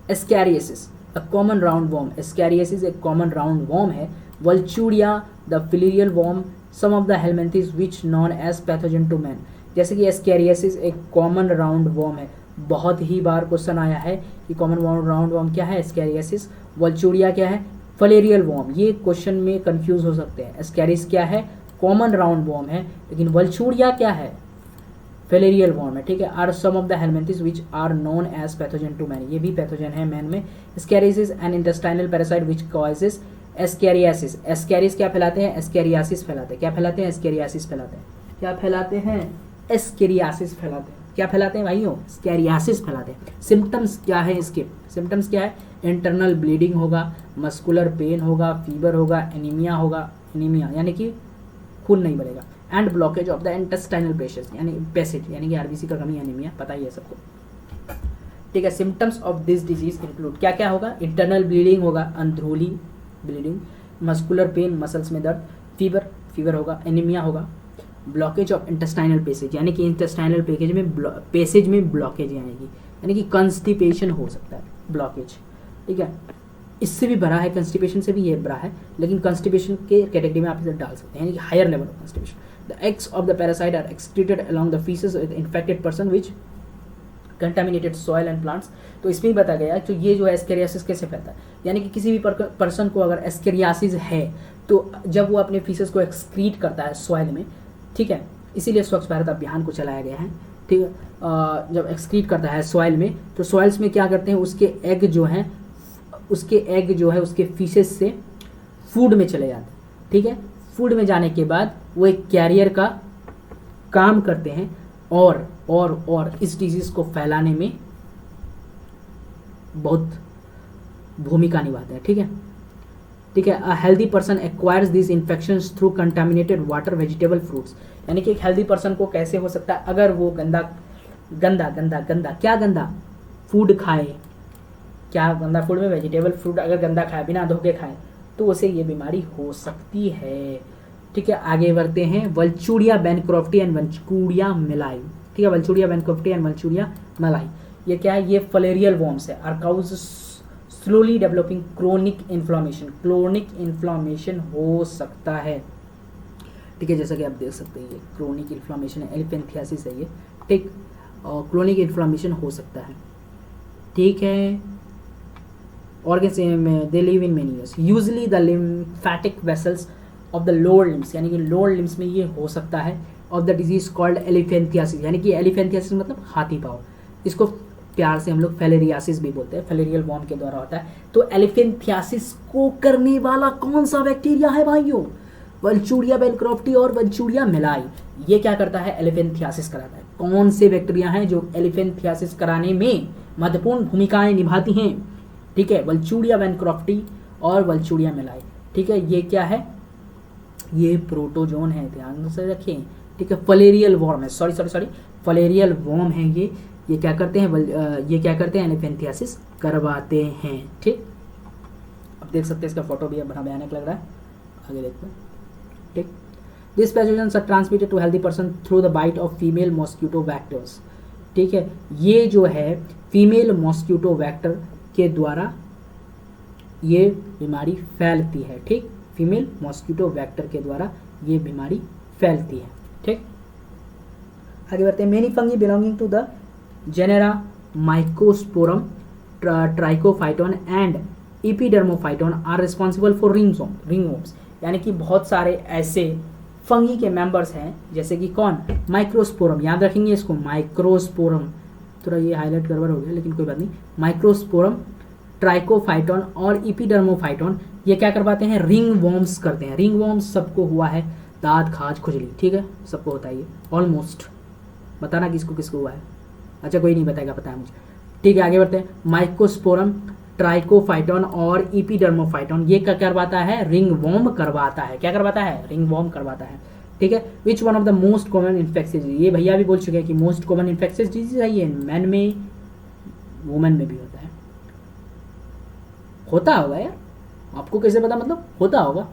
ascariasis, a common round worm, ascariasis एक कॉमन राउंड वॉर्म है। Wuchereria the filarial worm, some of the helminths which known as pathogen to man. जैसे कि एस्कैरियासिस एक कॉमन राउंड वॉर्म है, बहुत ही बार क्वेश्चन आया है कि कॉमन राउंड वॉर्म क्या है, एस्कैरियासिस। वल्चूरिया क्या है, फिलेरियल वॉर्म। ये क्वेश्चन में कंफ्यूज हो सकते हैं। एस्कैरिस क्या है, कॉमन राउंड वॉर्म है, लेकिन वल्चूरिया क्या है, फिलेरियल वॉर्म है, ठीक है। Are some of the helminths which are known as pathogen to man, ये भी पैथोजन है मैन में। Ascariasis an intestinal parasite which causes ascariasis. Ascaris क्या फैलाते हैं, एस्कैरियासिस फैलाते हैं। क्या फैलाते हैं, एस्कैरियासिस फैलाते हैं। क्या फैलाते हैं, एस्कैरियासिस फैलाते हैं। क्या फैलाते हैं भाइयों, एस्कैरियासिस फैलाते हैं। सिम्टम्स क्या है इसके, सिम्टम्स क्या है, इंटरनल ब्लीडिंग होगा, मस्कुलर पेन होगा, फीवर होगा, एनीमिया होगा, एनीमिया यानी कि खून नहीं बढ़ेगा, and blockage of the intestinal passage यानी कि आरबीसी का कमी, एनीमिया, पता ही है सबको, ठीक है। Symptoms of this disease include, क्या क्या होगा, इंटरनल ब्लीडिंग होगा, अंदरूनी ब्लीडिंग, मस्कुलर पेन मसल्स में दर्द, फीवर होगा, एनीमिया होगा, ब्लॉकेज ऑफ इंटेस्टाइनल पैसेज यानी कि इंटेस्टाइनल पैसेज में ब्लॉकेज आएगी, यानी कि कंस्टिपेशन हो सकता है, ब्लॉकेज, ठीक है। इससे भी बड़ा है, कंस्टिपेशन से भी ये बड़ा है, लेकिन कंस्टिपेशन के कैटेगरी में आप इसे डाल सकते हैं, यानी कि higher level of constipation. The eggs of the parasite are excreted along the faeces with infected person which contaminated soil and plants. तो इसमें ही बताया गया तो ये जो है एस्कैरियासिस कैसे फैलता है, यानी कि किसी भी पर्सन को अगर एस्कैरियासिस है तो जब वो अपने फीसेस को एक्सक्रीट करता है सॉइल में, ठीक है, इसीलिए स्वच्छ भारत अभियान को चलाया गया है, ठीक है। जब एक्सक्रीट करता है सॉइल में तो सॉइल्स में क्या करते हैं, उसके एग जो है उसके फीसेस से फूड में चले जाते हैं, ठीक है। फूड में जाने के बाद वो एक कैरियर का काम करते हैं और इस डिजीज को फैलाने में बहुत भूमिका निभाते हैं, ठीक है, ठीक है। A healthy person acquires this infections through contaminated water, vegetable, fruits, यानी कि एक हेल्दी पर्सन को कैसे हो सकता है, अगर वो गंदा फूड खाए, क्या गंदा फूड में वेजिटेबल फ्रूट अगर गंदा खाए, बिना धो के खाए, तो उसे ये बीमारी हो सकती है, ठीक है। आगे बढ़ते हैं, Wuchereria bancrofti and Wuchereria malayi, ठीक है। Wuchereria bancrofti and Wuchereria malayi ये क्या है, ये फिलेरियल वॉर्म्स है, are cause slowly developing chronic inflammation हो सकता है, ठीक है। जैसा कि आप देख सकते हैं ये क्रोनिक इन्फ्लामेशन है, एलिफेंथियासिस है ये, ठीक, और क्रोनिक इन्फ्लामेशन हो सकता है, ठीक है। Organs they live in many years, usually the lymphatic vessels of the lower limbs, यानी कि लोअर लिम्स में ये हो सकता है, ऑफ द डिजीज कॉल्ड एलिफेंथियासिस, यानी कि एलिफेंथियासिस मतलब हाथी पाँव, इसको प्यार से हम लोग फिलेरियासिस भी बोलते हैं, फिलेरियल वॉर्म के द्वारा होता है। तो एलिफेंथियासिस को करने वाला कौन सा बैक्टीरिया है भाइयों, वल्चूरिया बैनक्रॉफ्टी और वल्चूरिया मेलाई, ये क्या करता है, एलिफेंथियासिस कराता है। कौन से बैक्टीरिया हैं जो एलिफेंथियासिस कराने में महत्वपूर्ण भूमिकाएं निभाती हैं, ठीक है, वल्चूरिया बैनक्रॉफ्टी और वल्चूरिया मेलाई, ठीक है। ये क्या है, ये प्रोटोजोन है, ध्यान से रखें, ठीक है। फिलेरियल वॉर्म है, सॉरी फिलेरियल वॉर्म है ये क्या करते हैं, एलिफेंथियासिस करवाते हैं, ठीक। अब देख सकते हैं इसका फोटो भी बड़ा भयानक लग रहा है, आगे देखते हैं, ठीक। This pathogens are transmitted to healthy person through the bite of female mosquito vectors, ठीक है। ये जो है फीमेल मॉस्किटो वेक्टर के द्वारा ये बीमारी फैलती है, ठीक, फीमेल मॉस्किटो वेक्टर के द्वारा ये बीमारी फैलती है, ठीक। आगे बढ़ते हैं, many fungi belonging to the genera Microsporum, Trichophyton and Epidermophyton are responsible for ringworms, यानी कि बहुत सारे ऐसे फंगी के मेंबर्स हैं, जैसे कि कौन, माइक्रोस्पोरम, याद रखेंगे इसको, माइक्रोस्पोरम, थोड़ा ये हाईलाइट गड़बड़ हो गया लेकिन कोई बात नहीं, माइक्रोस्पोरम, ट्राइकोफाइटोन और एपिडर्मोफाइटोन, ये क्या करवाते हैं, रिंग वॉर्म्स करते हैं। रिंग वॉर्म्स सबको हुआ है, दांत, खाज, खुजली, ठीक है, सबको होता है ये, ऑलमोस्ट, बताना किसको हुआ है, अच्छा कोई नहीं बताएगा, पता है मुझे, ठीक है। आगे बढ़ते हैं, माइक्रोस्पोरम, ट्राइकोफाइटोन और एपिडर्मोफाइटोन, ये क्या करवाता है, रिंग वॉर्म करवाता है, क्या करवाता है, रिंग वॉर्म करवाता है, ठीक है। Which one of the most common infectious disease, ये भैया भी बोल चुके हैं कि मोस्ट कॉमन इन्फेक्शियस डिजीज है ये, मैन में, वुमेन में भी होता है, होता होगा यार, आपको कैसे पता, मतलब होता होगा।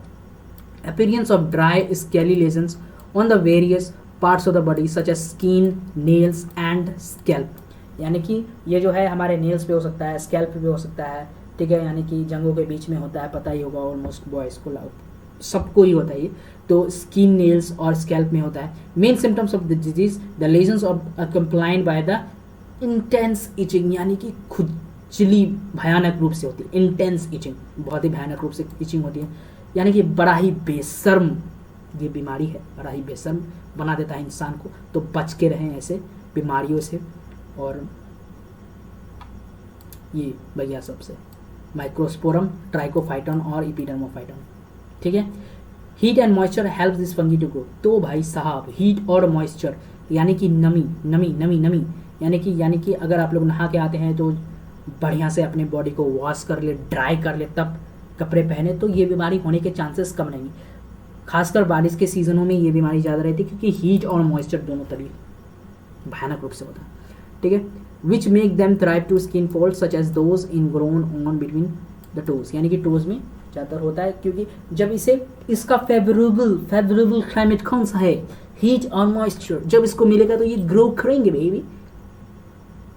Appearance of dry scaly lesions on the various parts of the body such as skin, nails and scalp, यानी कि ये जो है हमारे नेल्स पे हो सकता है, स्कैल्प पे हो सकता है, ठीक है, यानी कि जंगों के बीच में होता है, पता ही होगा ऑलमोस्ट बॉयज़ को, सबको ही होता है ये। तो स्किन, नेल्स और स्कैल्प में होता है। Main symptoms of the disease, the lesions of complained by the intense itching, यानी कि खुजली भयानक रूप से होती है। इंटेंस इचिंग, बहुत ही भयानक रूप से इचिंग होती है, यानी कि बड़ा ही बेशर्म ये बीमारी है, बड़ा ही बेशर्म बना देता है इंसान को। तो बच के रहें ऐसे बीमारियों से। और ये भैया सबसे माइक्रोस्पोरम, ट्राइकोफाइटन और इपिडर्मोफाइटन, ठीक है। Heat and moisture help this fungi to grow. तो भाई साहब हीट और मॉइस्चर यानी कि नमी नमी नमी नमी, यानी कि अगर आप लोग नहा के आते हैं तो बढ़िया से अपने बॉडी को वॉश कर ले, ड्राई कर ले, तब कपड़े पहने, तो ये बीमारी होने के चांसेस कम नहीं। खासकर बारिश के सीजनों में ये बीमारी ज़्यादा रहती है, क्योंकि हीट और मॉइस्चर दोनों तरीके भयानक रूप से होता है, ठीक है। Which make them thrive to skin fault such as those in groin on between the toes, यानी कि टोज में ज़्यादातर होता है, क्योंकि जब इसका फेवरेबल क्लाइमेट कौन सा है, हीट और मॉइस्चर, जब इसको मिलेगा तो ये ग्रो करेंगे बेबी,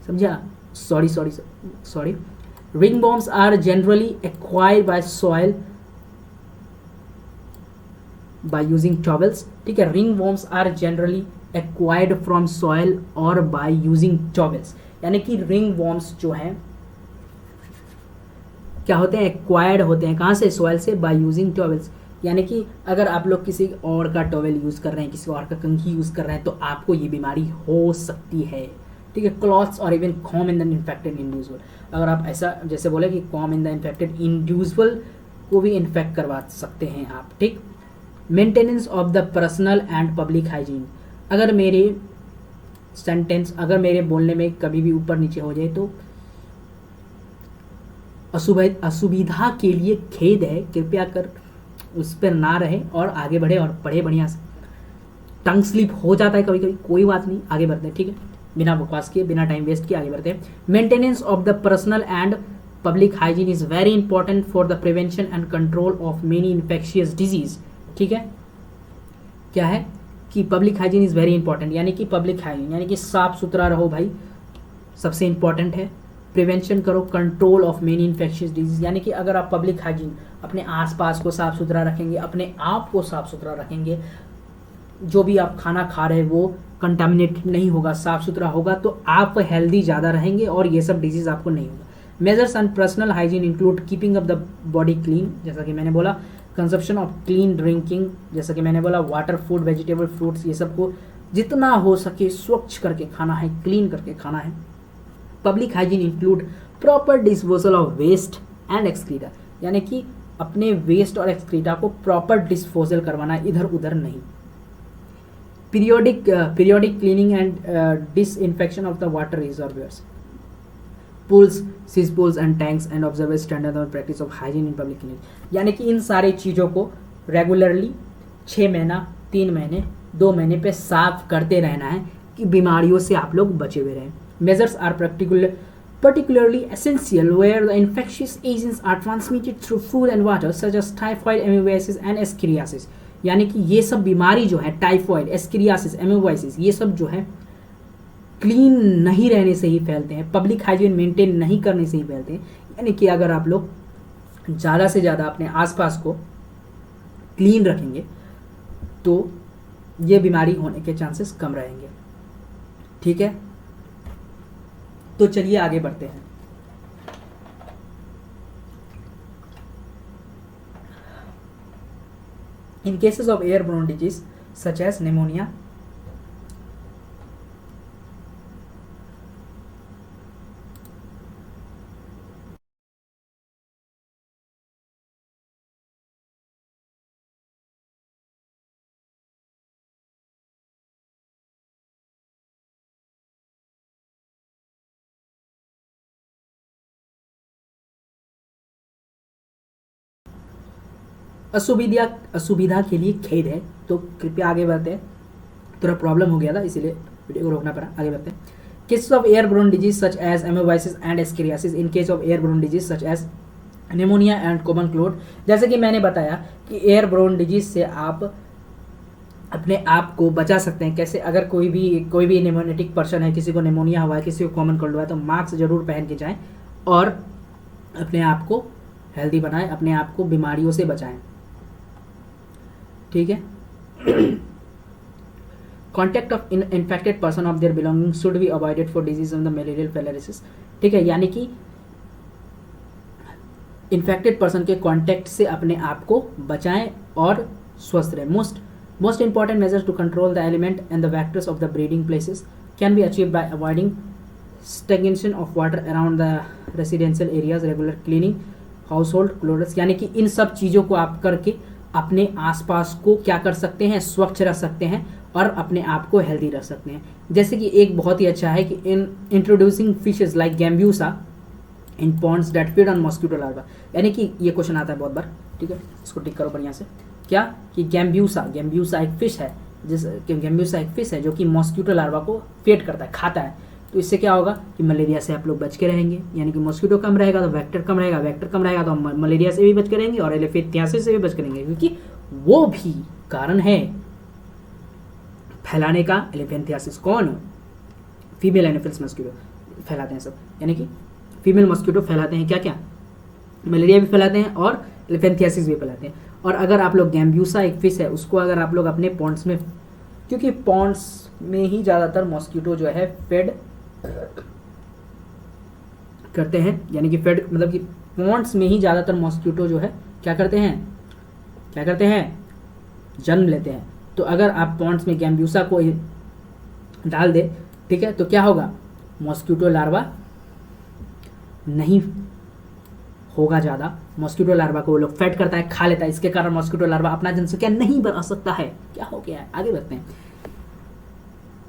समझा। Sorry ringworms are generally acquired by soil by using towels, ठीक है। ringworms are generally acquired from soil or by using towels, यानी कि ringworms जो हैं क्या होते हैं, एक्वायर्ड होते हैं कहाँ से, सॉइल से, बाय यूजिंग टॉवेल्स, यानी कि अगर आप लोग किसी और का टॉवेल यूज़ कर रहे हैं, किसी और का कंघी यूज़ कर रहे हैं, तो आपको ये बीमारी हो सकती है, ठीक है। क्लॉथ्स और even com in the infected individual, अगर आप ऐसा जैसे बोले कि com in the infected individual को भी इन्फेक्ट करवा सकते हैं आप, ठीक। Maintenance of the personal and public hygiene, अगर मेरे बोलने में कभी भी ऊपर नीचे हो जाए तो असुविधा के लिए खेद है, कृपया कर उस पर ना रहे और आगे बढ़े और पढ़े बढ़िया से। टंग स्लिप हो जाता है कभी कभी, कोई बात नहीं, आगे बढ़ते हैं, ठीक है, बिना बकवास किए, बिना टाइम वेस्ट किए आगे बढ़ते हैं। Maintenance of the personal and public hygiene is very important for the prevention and control of many infectious disease, ठीक है। क्या है कि public hygiene is very important, यानी कि पब्लिक हाइजीन यानी कि साफ सुथरा रहो भाई, सबसे इंपॉर्टेंट है। प्रिवेंशन करो, control of many infectious disease, यानी कि अगर आप पब्लिक हाइजीन अपने आसपास को साफ सुथरा रखेंगे, अपने आप को साफ सुथरा रखेंगे, जो भी आप खाना खा रहे हैं वो कंटामिनेटेड नहीं होगा, साफ सुथरा होगा, तो आप हेल्दी ज़्यादा रहेंगे और ये सब डिजीज आपको नहीं होगा। Measures on personal hygiene include keeping up the body clean, जैसा कि मैंने बोला, कंजप्शन ऑफ क्लीन ड्रिंकिंग, जैसा कि मैंने बोला, वाटर, फूड, वेजिटेबल, फ्रूट्स, ये सबको जितना हो सके स्वच्छ करके खाना है, क्लीन करके खाना है। Public hygiene include proper disposal of waste and excreta, यानी कि अपने वेस्ट और एक्सक्रीटा को प्रॉपर डिस्पोजल करवाना, इधर उधर नहीं। Periodic cleaning and disinfection of the water reservoirs, pools, seas and tanks and observe standard or practice of hygiene in public clinic, यानी कि इन सारी चीज़ों को रेगुलरली 6 महीना, 3 महीने, 2 महीने पे साफ करते रहना है कि बीमारियों से आप लोग बचे हुए रहें। Measures are particularly essential where the infectious agents are transmitted through food and water such as typhoid, amoebiasis and escheriasis, यानी कि ये सब बीमारी जो है, टाइफॉइड, एस्केरियासिस, एमोबाइसिस, ये सब जो है क्लीन नहीं रहने से ही फैलते हैं, पब्लिक हाइजीन मेंटेन नहीं करने से ही फैलते हैं। यानी कि अगर आप लोग ज़्यादा से ज़्यादा अपने आसपास को क्लीन रखेंगे तो ये बीमारी होने के चांसेस कम रहेंगे, ठीक है। तो चलिए आगे बढ़ते हैं। In cases of airborne disease such as pneumonia, असुविधा के लिए खेद है, तो कृपया आगे बढ़ते हैं। थोड़ा प्रॉब्लम हो गया था इसीलिए वीडियो को रोकना पड़ा, आगे बढ़ते हैं। Cases of airborne disease such as amoebiasis and ascariasis, in case of airborne disease such as pneumonia and common cold, जैसे कि मैंने बताया कि एयरबोर्न डिजीज से आप अपने आप को बचा सकते हैं। कैसे? अगर कोई भी निमोनेटिक पर्सन है, किसी को निमोनिया हुआ है, किसी को कॉमन कोल्ड हुआ है, तो मास्क जरूर पहन के जाएं और अपने आप को हेल्दी बनाएं, अपने आप को बीमारियों से बचाएं। ठीक है। Contact of infected person of their belonging should be avoided for disease of the malarial filariasis. ठीक है, यानी कि इन्फेक्टेड पर्सन के कॉन्टैक्ट से अपने आप को बचाएं और स्वस्थ रहें। Most important measures to control the ailment and the vectors of the breeding places can be achieve by avoiding stagnation of water around the residential areas, regular cleaning, household clothes. यानी कि इन सब चीज़ों को आप करके अपने आसपास को क्या कर सकते हैं, स्वच्छ रख सकते हैं और अपने आप को हेल्दी रख सकते हैं। जैसे कि एक बहुत ही अच्छा है कि इन introducing fishes like Gambusia in ponds that feed on mosquito larvae. यानी कि ये क्वेश्चन आता है बहुत बार। ठीक है, इसको टिक करो बढ़िया से। क्या कि गैम्ब्यूसा एक फिश है, गैम्ब्यूसा एक फिश है जो कि मॉस्किटो लार्वा को फीड करता है, खाता है। तो इससे क्या होगा कि मलेरिया से आप लोग बच के रहेंगे। यानी कि मॉस्किटो कम रहेगा तो वेक्टर कम रहेगा, वेक्टर कम रहेगा तो हम मलेरिया से भी बच के रहेंगे और एलेफेंथियासिस से भी बच के रहेंगे, क्योंकि वो भी कारण है फैलाने का। एलेफेंथियासिस कौन? फीमेल एनोफिल्स मॉस्किटो फैलाते हैं सब। यानी कि फीमेल मॉस्किटो फैलाते हैं क्या क्या? मलेरिया भी फैलाते हैं और एलेफेंथियासिस भी फैलाते हैं। और अगर आप लोग गैम्ब्यूसा एक फिश है उसको अगर आप लोग अपने पॉन्ड्स में, क्योंकि पॉन्ड्स में ही ज़्यादातर मॉस्किटो जो है फेड करते हैं, यानी कि फेड मतलब कि पॉन्ड्स में ही ज़्यादातर मॉस्किटो जो है क्या करते हैं, जन्म लेते हैं। तो अगर आप पॉन्ड्स में गैम्ब्यूसा को डाल दे, ठीक है, तो क्या होगा, मॉस्किटो लार्वा नहीं होगा ज़्यादा। मॉस्किटो लार्वा को वो लोग फेड करता है, खा लेता है, इसके कारण मॉस्किटो लार्वा अपना जनसंख्या नहीं बढ़ा सकता है। क्या हो गया है, आगे बढ़ते हैं।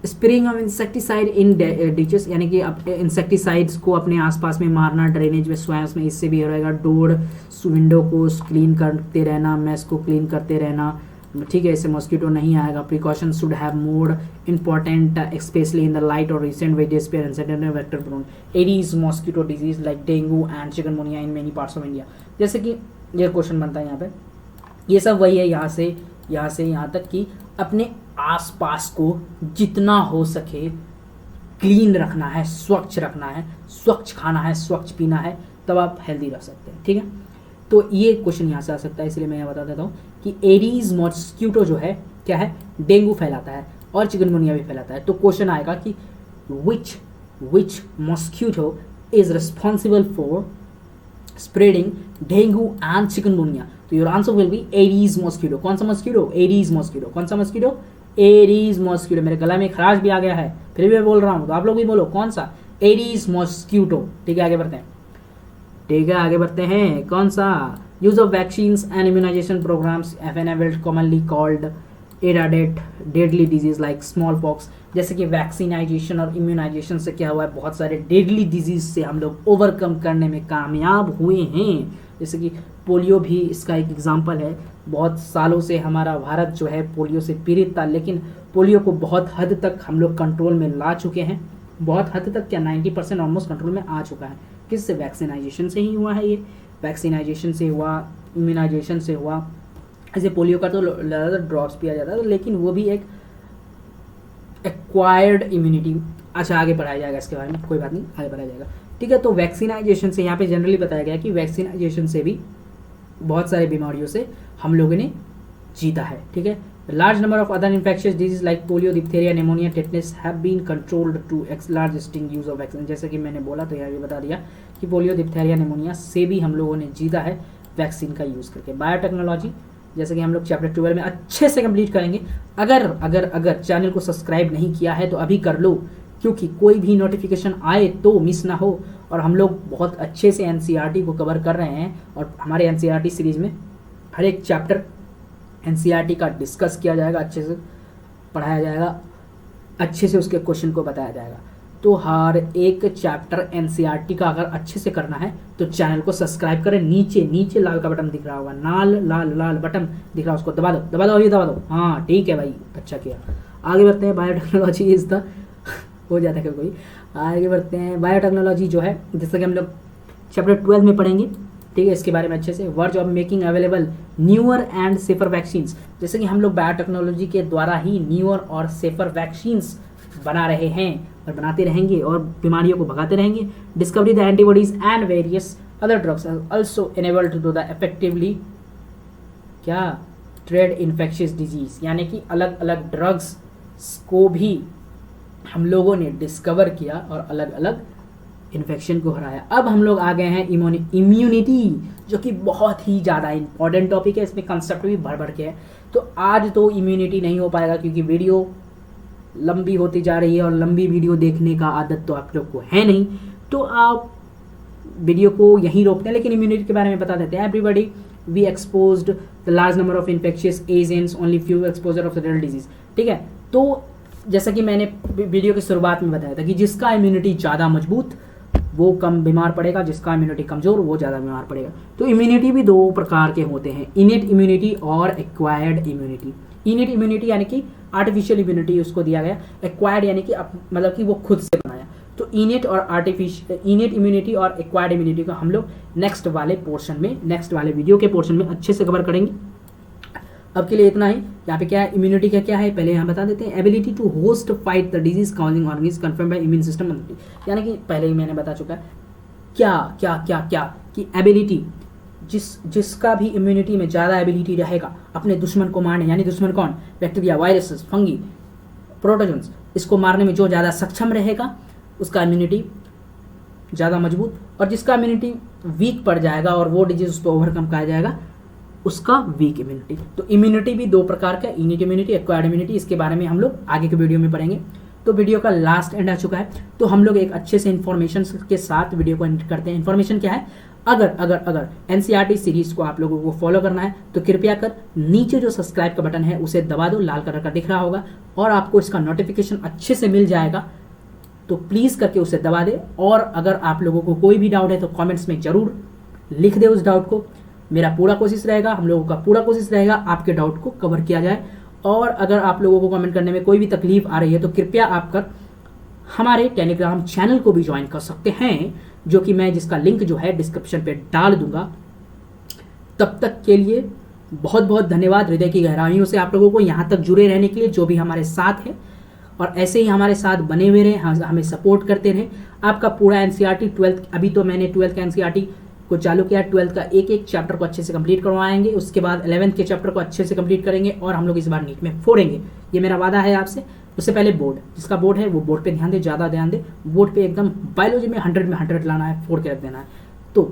Spraying of insecticide in ditches, यानी कि इंसेक्टिसाइड्स को अपने आसपास में मारना, ड्रेनेज में, स्वैम्स में, इससे भी हो रहेगा। डोर विंडो को क्लीन करते रहना, मेस को क्लीन करते रहना, ठीक है, इससे मॉस्किटो नहीं आएगा। Precaution should have more important specially in the light और रिसेंट वेजेस पे incident vector prone Aedes mosquito disease like dengue and chikungunya in many parts of India. जैसे कि ये क्वेश्चन बनता है यहाँ पे, ये सब वही है, यहाँ से यहाँ तक कि अपने आसपास को जितना हो सके क्लीन रखना है, स्वच्छ रखना है, स्वच्छ खाना है, स्वच्छ पीना है, तब आप हेल्दी रह सकते हैं। ठीक है, तो ये क्वेश्चन यहाँ से आ सकता है, इसलिए मैं यहाँ बता देता हूँ कि एडीज मॉस्किटो जो है क्या है, डेंगू फैलाता है और चिकनगुनिया भी फैलाता है। तो क्वेश्चन आएगा कि which mosquito is responsible for spreading dengue and chikungunya. तो your answer will be Aedes mosquito. कौन सा मॉस्किटो? Aedes mosquito. कौन सा मॉस्किटो? Aedes mosquito. मेरे गला में खराश भी आ गया है, फिर भी मैं बोल रहा हूँ, तो आप लोग भी बोलो कौन सा? Aedes mosquito. ठीक है, आगे बढ़ते हैं। कौन सा? Use of vaccines and immunisation programmes have enabled commonly called eradicate deadly disease like smallpox. जैसे कि वैक्सीनाइजेशन और इम्यूनाइजेशन से क्या हुआ है, बहुत सारे डेडली डिजीज से हम लोग ओवरकम करने में कामयाब हुए हैं। जैसे कि पोलियो भी इसका एक एग्जाम्पल है। बहुत सालों से हमारा भारत जो है पोलियो से पीड़ित था, लेकिन पोलियो को बहुत हद तक हम लोग कंट्रोल में ला चुके हैं। बहुत हद तक क्या, 90% ऑलमोस्ट कंट्रोल में आ चुका है। किससे? वैक्सीनाइजेशन से ही हुआ है। ये वैक्सीनाइजेशन से हुआ, इम्यूनाइजेशन से हुआ। ऐसे पोलियो का तो ज़्यादातर ड्रॉप्स पिया जाता है, लेकिन वो भी एक एक्वायर्ड इम्यूनिटी। अच्छा, आगे बढ़ाया जाएगा इसके बारे में, कोई बात नहीं, आगे बढ़ाया जाएगा। ठीक है, तो वैक्सीनाइजेशन से यहाँ पे जनरली बताया गया कि वैक्सीनाइजेशन से भी बहुत सारी बीमारियों से हम लोगों ने जीता है। ठीक है, large number of other infectious disease like polio, diphtheria, pneumonia, tetanus have been controlled to large extent use of vaccine. जैसे कि मैंने बोला, तो यहाँ भी बता दिया कि पोलियो, डिप्थीरिया, निमोनिया से भी हम लोगों ने जीता है वैक्सीन का यूज़ करके। बायोटेक्नोलॉजी, जैसे कि हम लोग चैप्टर 12 में अच्छे से कंप्लीट करेंगे। अगर चैनल को सब्सक्राइब नहीं किया है तो अभी कर लो, क्योंकि कोई भी नोटिफिकेशन आए तो मिस ना हो। और हम लोग बहुत अच्छे से एनसीईआरटी को कवर कर रहे हैं, और हमारे एनसीईआरटी सीरीज में हर एक चैप्टर एनसीईआरटी का डिस्कस किया जाएगा, अच्छे से पढ़ाया जाएगा, अच्छे से उसके क्वेश्चन को बताया जाएगा। तो हर एक चैप्टर एनसीईआरटी का अगर अच्छे से करना है तो चैनल को सब्सक्राइब करें। नीचे लाल का बटन दिख रहा होगा, लाल बटन दिख रहा है, उसको दबा दो। हाँ ठीक है भाई, अच्छा किया। आगे बढ़ते हैं। बायोटेक्नोलॉजी इज द हो जाता है कोई। आगे बढ़ते हैं। बायोटेक्नोलॉजी जो है, जैसे कि हम लोग चैप्टर 12 में पढ़ेंगे, ठीक है, इसके बारे में अच्छे से। Verge of making available newer and safer vaccines. जैसे कि हम लोग बायोटेक्नोलॉजी के द्वारा ही न्यूअर और सेफर वैक्सीन्स बना रहे हैं और बनाते रहेंगे और बीमारियों को भगाते रहेंगे। Discovery the antibodies and various other drugs are also enabled to do the effectively क्या ट्रेड इन्फेक्शियस डिजीज, यानी कि अलग अलग ड्रग्स को भी हम लोगों ने डिस्कवर किया और अलग अलग इन्फेक्शन को हराया। अब हम लोग आ गए हैं इम्यूनिटी, जो कि बहुत ही ज़्यादा इंपॉर्टेंट टॉपिक है, इसमें कंसेप्ट भी भर भर के है। तो आज तो इम्यूनिटी नहीं हो पाएगा क्योंकि वीडियो लंबी होती जा रही है और लंबी वीडियो देखने का आदत तो आप लोग को है नहीं, तो आप वीडियो को यहीं रोकते हैं। लेकिन इम्यूनिटी के बारे में बता देते हैं। Everybody we exposed the large number of infectious agents, only few exposure of the real disease. ठीक है, तो जैसा कि मैंने वीडियो की शुरुआत में बताया था कि जिसका इम्यूनिटी ज़्यादा मजबूत वो कम बीमार पड़ेगा, जिसका इम्यूनिटी कमज़ोर वो ज़्यादा बीमार पड़ेगा। तो इम्यूनिटी भी दो प्रकार के होते हैं, इनेट इम्यूनिटी और एक्वायर्ड इम्यूनिटी। इनेट इम्यूनिटी यानी कि आर्टिफिशियल इम्यूनिटी उसको दिया गया, एक्वायर्ड यानी कि मतलब कि वो खुद से बनाया। तो इनेट इम्यूनिटी और एक्वायर्ड इम्यूनिटी को हम लोग नेक्स्ट वाले वीडियो के पोर्शन में अच्छे से कवर करेंगे। अब के लिए इतना ही। यहाँ पे क्या है, इम्यूनिटी का क्या है पहले हम बता देते हैं। Ability to host fight the disease causing organism confirm by immune system, यानी कि पहले ही मैंने बता चुका है क्या क्या क्या क्या कि एबिलिटी जिसका भी इम्यूनिटी में ज़्यादा एबिलिटी रहेगा अपने दुश्मन को मारने, यानी दुश्मन कौन, बैक्टीरिया, वायरसेस, फंगी, प्रोटोजन्स, इसको मारने में जो ज़्यादा सक्षम रहेगा उसका इम्यूनिटी ज़्यादा मजबूत, और जिसका इम्यूनिटी वीक पड़ जाएगा और वो डिजीज उस पर ओवरकम किया जाएगा उसका वीक इम्यूनिटी। तो इम्यूनिटी भी दो प्रकार का, इनेट इम्यूनिटी, एक्वायर्ड इम्यूनिटी, इसके बारे में हम लोग आगे के वीडियो में पढ़ेंगे। तो वीडियो का लास्ट एंड आ चुका है, तो हम लोग एक अच्छे से इन्फॉर्मेशन के साथ वीडियो को एंड करते हैं। इन्फॉर्मेशन क्या है, अगर एनसीईआरटी सीरीज को आप लोगों को फॉलो करना है तो कृपया कर नीचे जो सब्सक्राइब का बटन है उसे दबा दो, लाल कलर का दिख रहा होगा, और आपको इसका नोटिफिकेशन अच्छे से मिल जाएगा, तो प्लीज़ करके उसे दबा दे। और अगर आप लोगों को कोई भी डाउट है तो कमेंट्स में ज़रूर लिख दे उस डाउट को। मेरा पूरा कोशिश रहेगा, हम लोगों का पूरा कोशिश रहेगा आपके डाउट को कवर किया जाए। और अगर आप लोगों को कमेंट करने में कोई भी तकलीफ आ रही है तो कृपया आप कर हमारे टेलीग्राम चैनल को भी ज्वाइन कर सकते हैं, जो कि मैं जिसका लिंक जो है डिस्क्रिप्शन पे डाल दूंगा। तब तक के लिए बहुत बहुत धन्यवाद हृदय की गहराइयों से आप लोगों को यहाँ तक जुड़े रहने के लिए, जो भी हमारे साथ है, और ऐसे ही हमारे साथ बने हुए रहे, हमें सपोर्ट करते रहे। आपका पूरा एनसीईआरटी 12, अभी तो मैंने 12 का एनसीईआरटी को चालू किया, 12 का एक एक चैप्टर को अच्छे से कंप्लीट करवाएंगे, उसके बाद 11th के चैप्टर को अच्छे से कंप्लीट करेंगे, और हम लोग इस बार नीट में फोड़ेंगे, ये मेरा वादा है आपसे। उससे पहले बोर्ड, जिसका बोर्ड है वो बोर्ड पे ध्यान दे, ज़्यादा ध्यान दे, बोर्ड पे एकदम बायोलॉजी में 100 लाना है, फोड़ के रख देना है। तो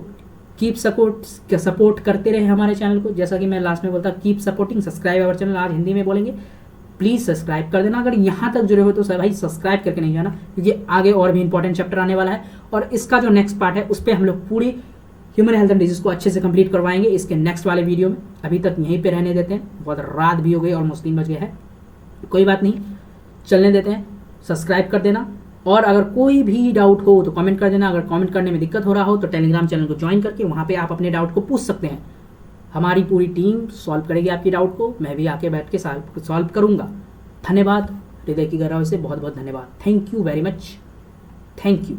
कीप सपोर्ट करते रहे हमारे चैनल को, जैसा कि मैं लास्ट में बोलता, keep supporting, subscribe our channel, आज हिंदी में बोलेंगे, प्लीज़ सब्सक्राइब कर देना। अगर यहाँ तक जुड़े हो तो भाई सब्सक्राइब करके नहीं जाना, क्योंकि आगे और भी इंपॉर्टेंट चैप्टर आने वाला है, और इसका जो नेक्स्ट पार्ट है उस पर हम लोग पूरी ह्यूमन हेल्थ एंड डिजीज को अच्छे से कंप्लीट करवाएंगे इसके नेक्स्ट वाले वीडियो में। अभी तक यहीं पे रहने देते हैं, बहुत रात भी हो गई, ऑलमोस्ट 3 बज गए हैं, कोई बात नहीं, चलने देते हैं। सब्सक्राइब कर देना, और अगर कोई भी डाउट हो तो कमेंट कर देना। अगर कमेंट करने में दिक्कत हो रहा हो तो टेलीग्राम चैनल को ज्वाइन करके वहाँ पे आप अपने डाउट को पूछ सकते हैं। हमारी पूरी टीम सॉल्व करेगी आपकी डाउट को, मैं भी आके बैठ के सॉल्व करूँगा। धन्यवाद हृदय की गहराई से, बहुत बहुत धन्यवाद। Thank you very much, thank you.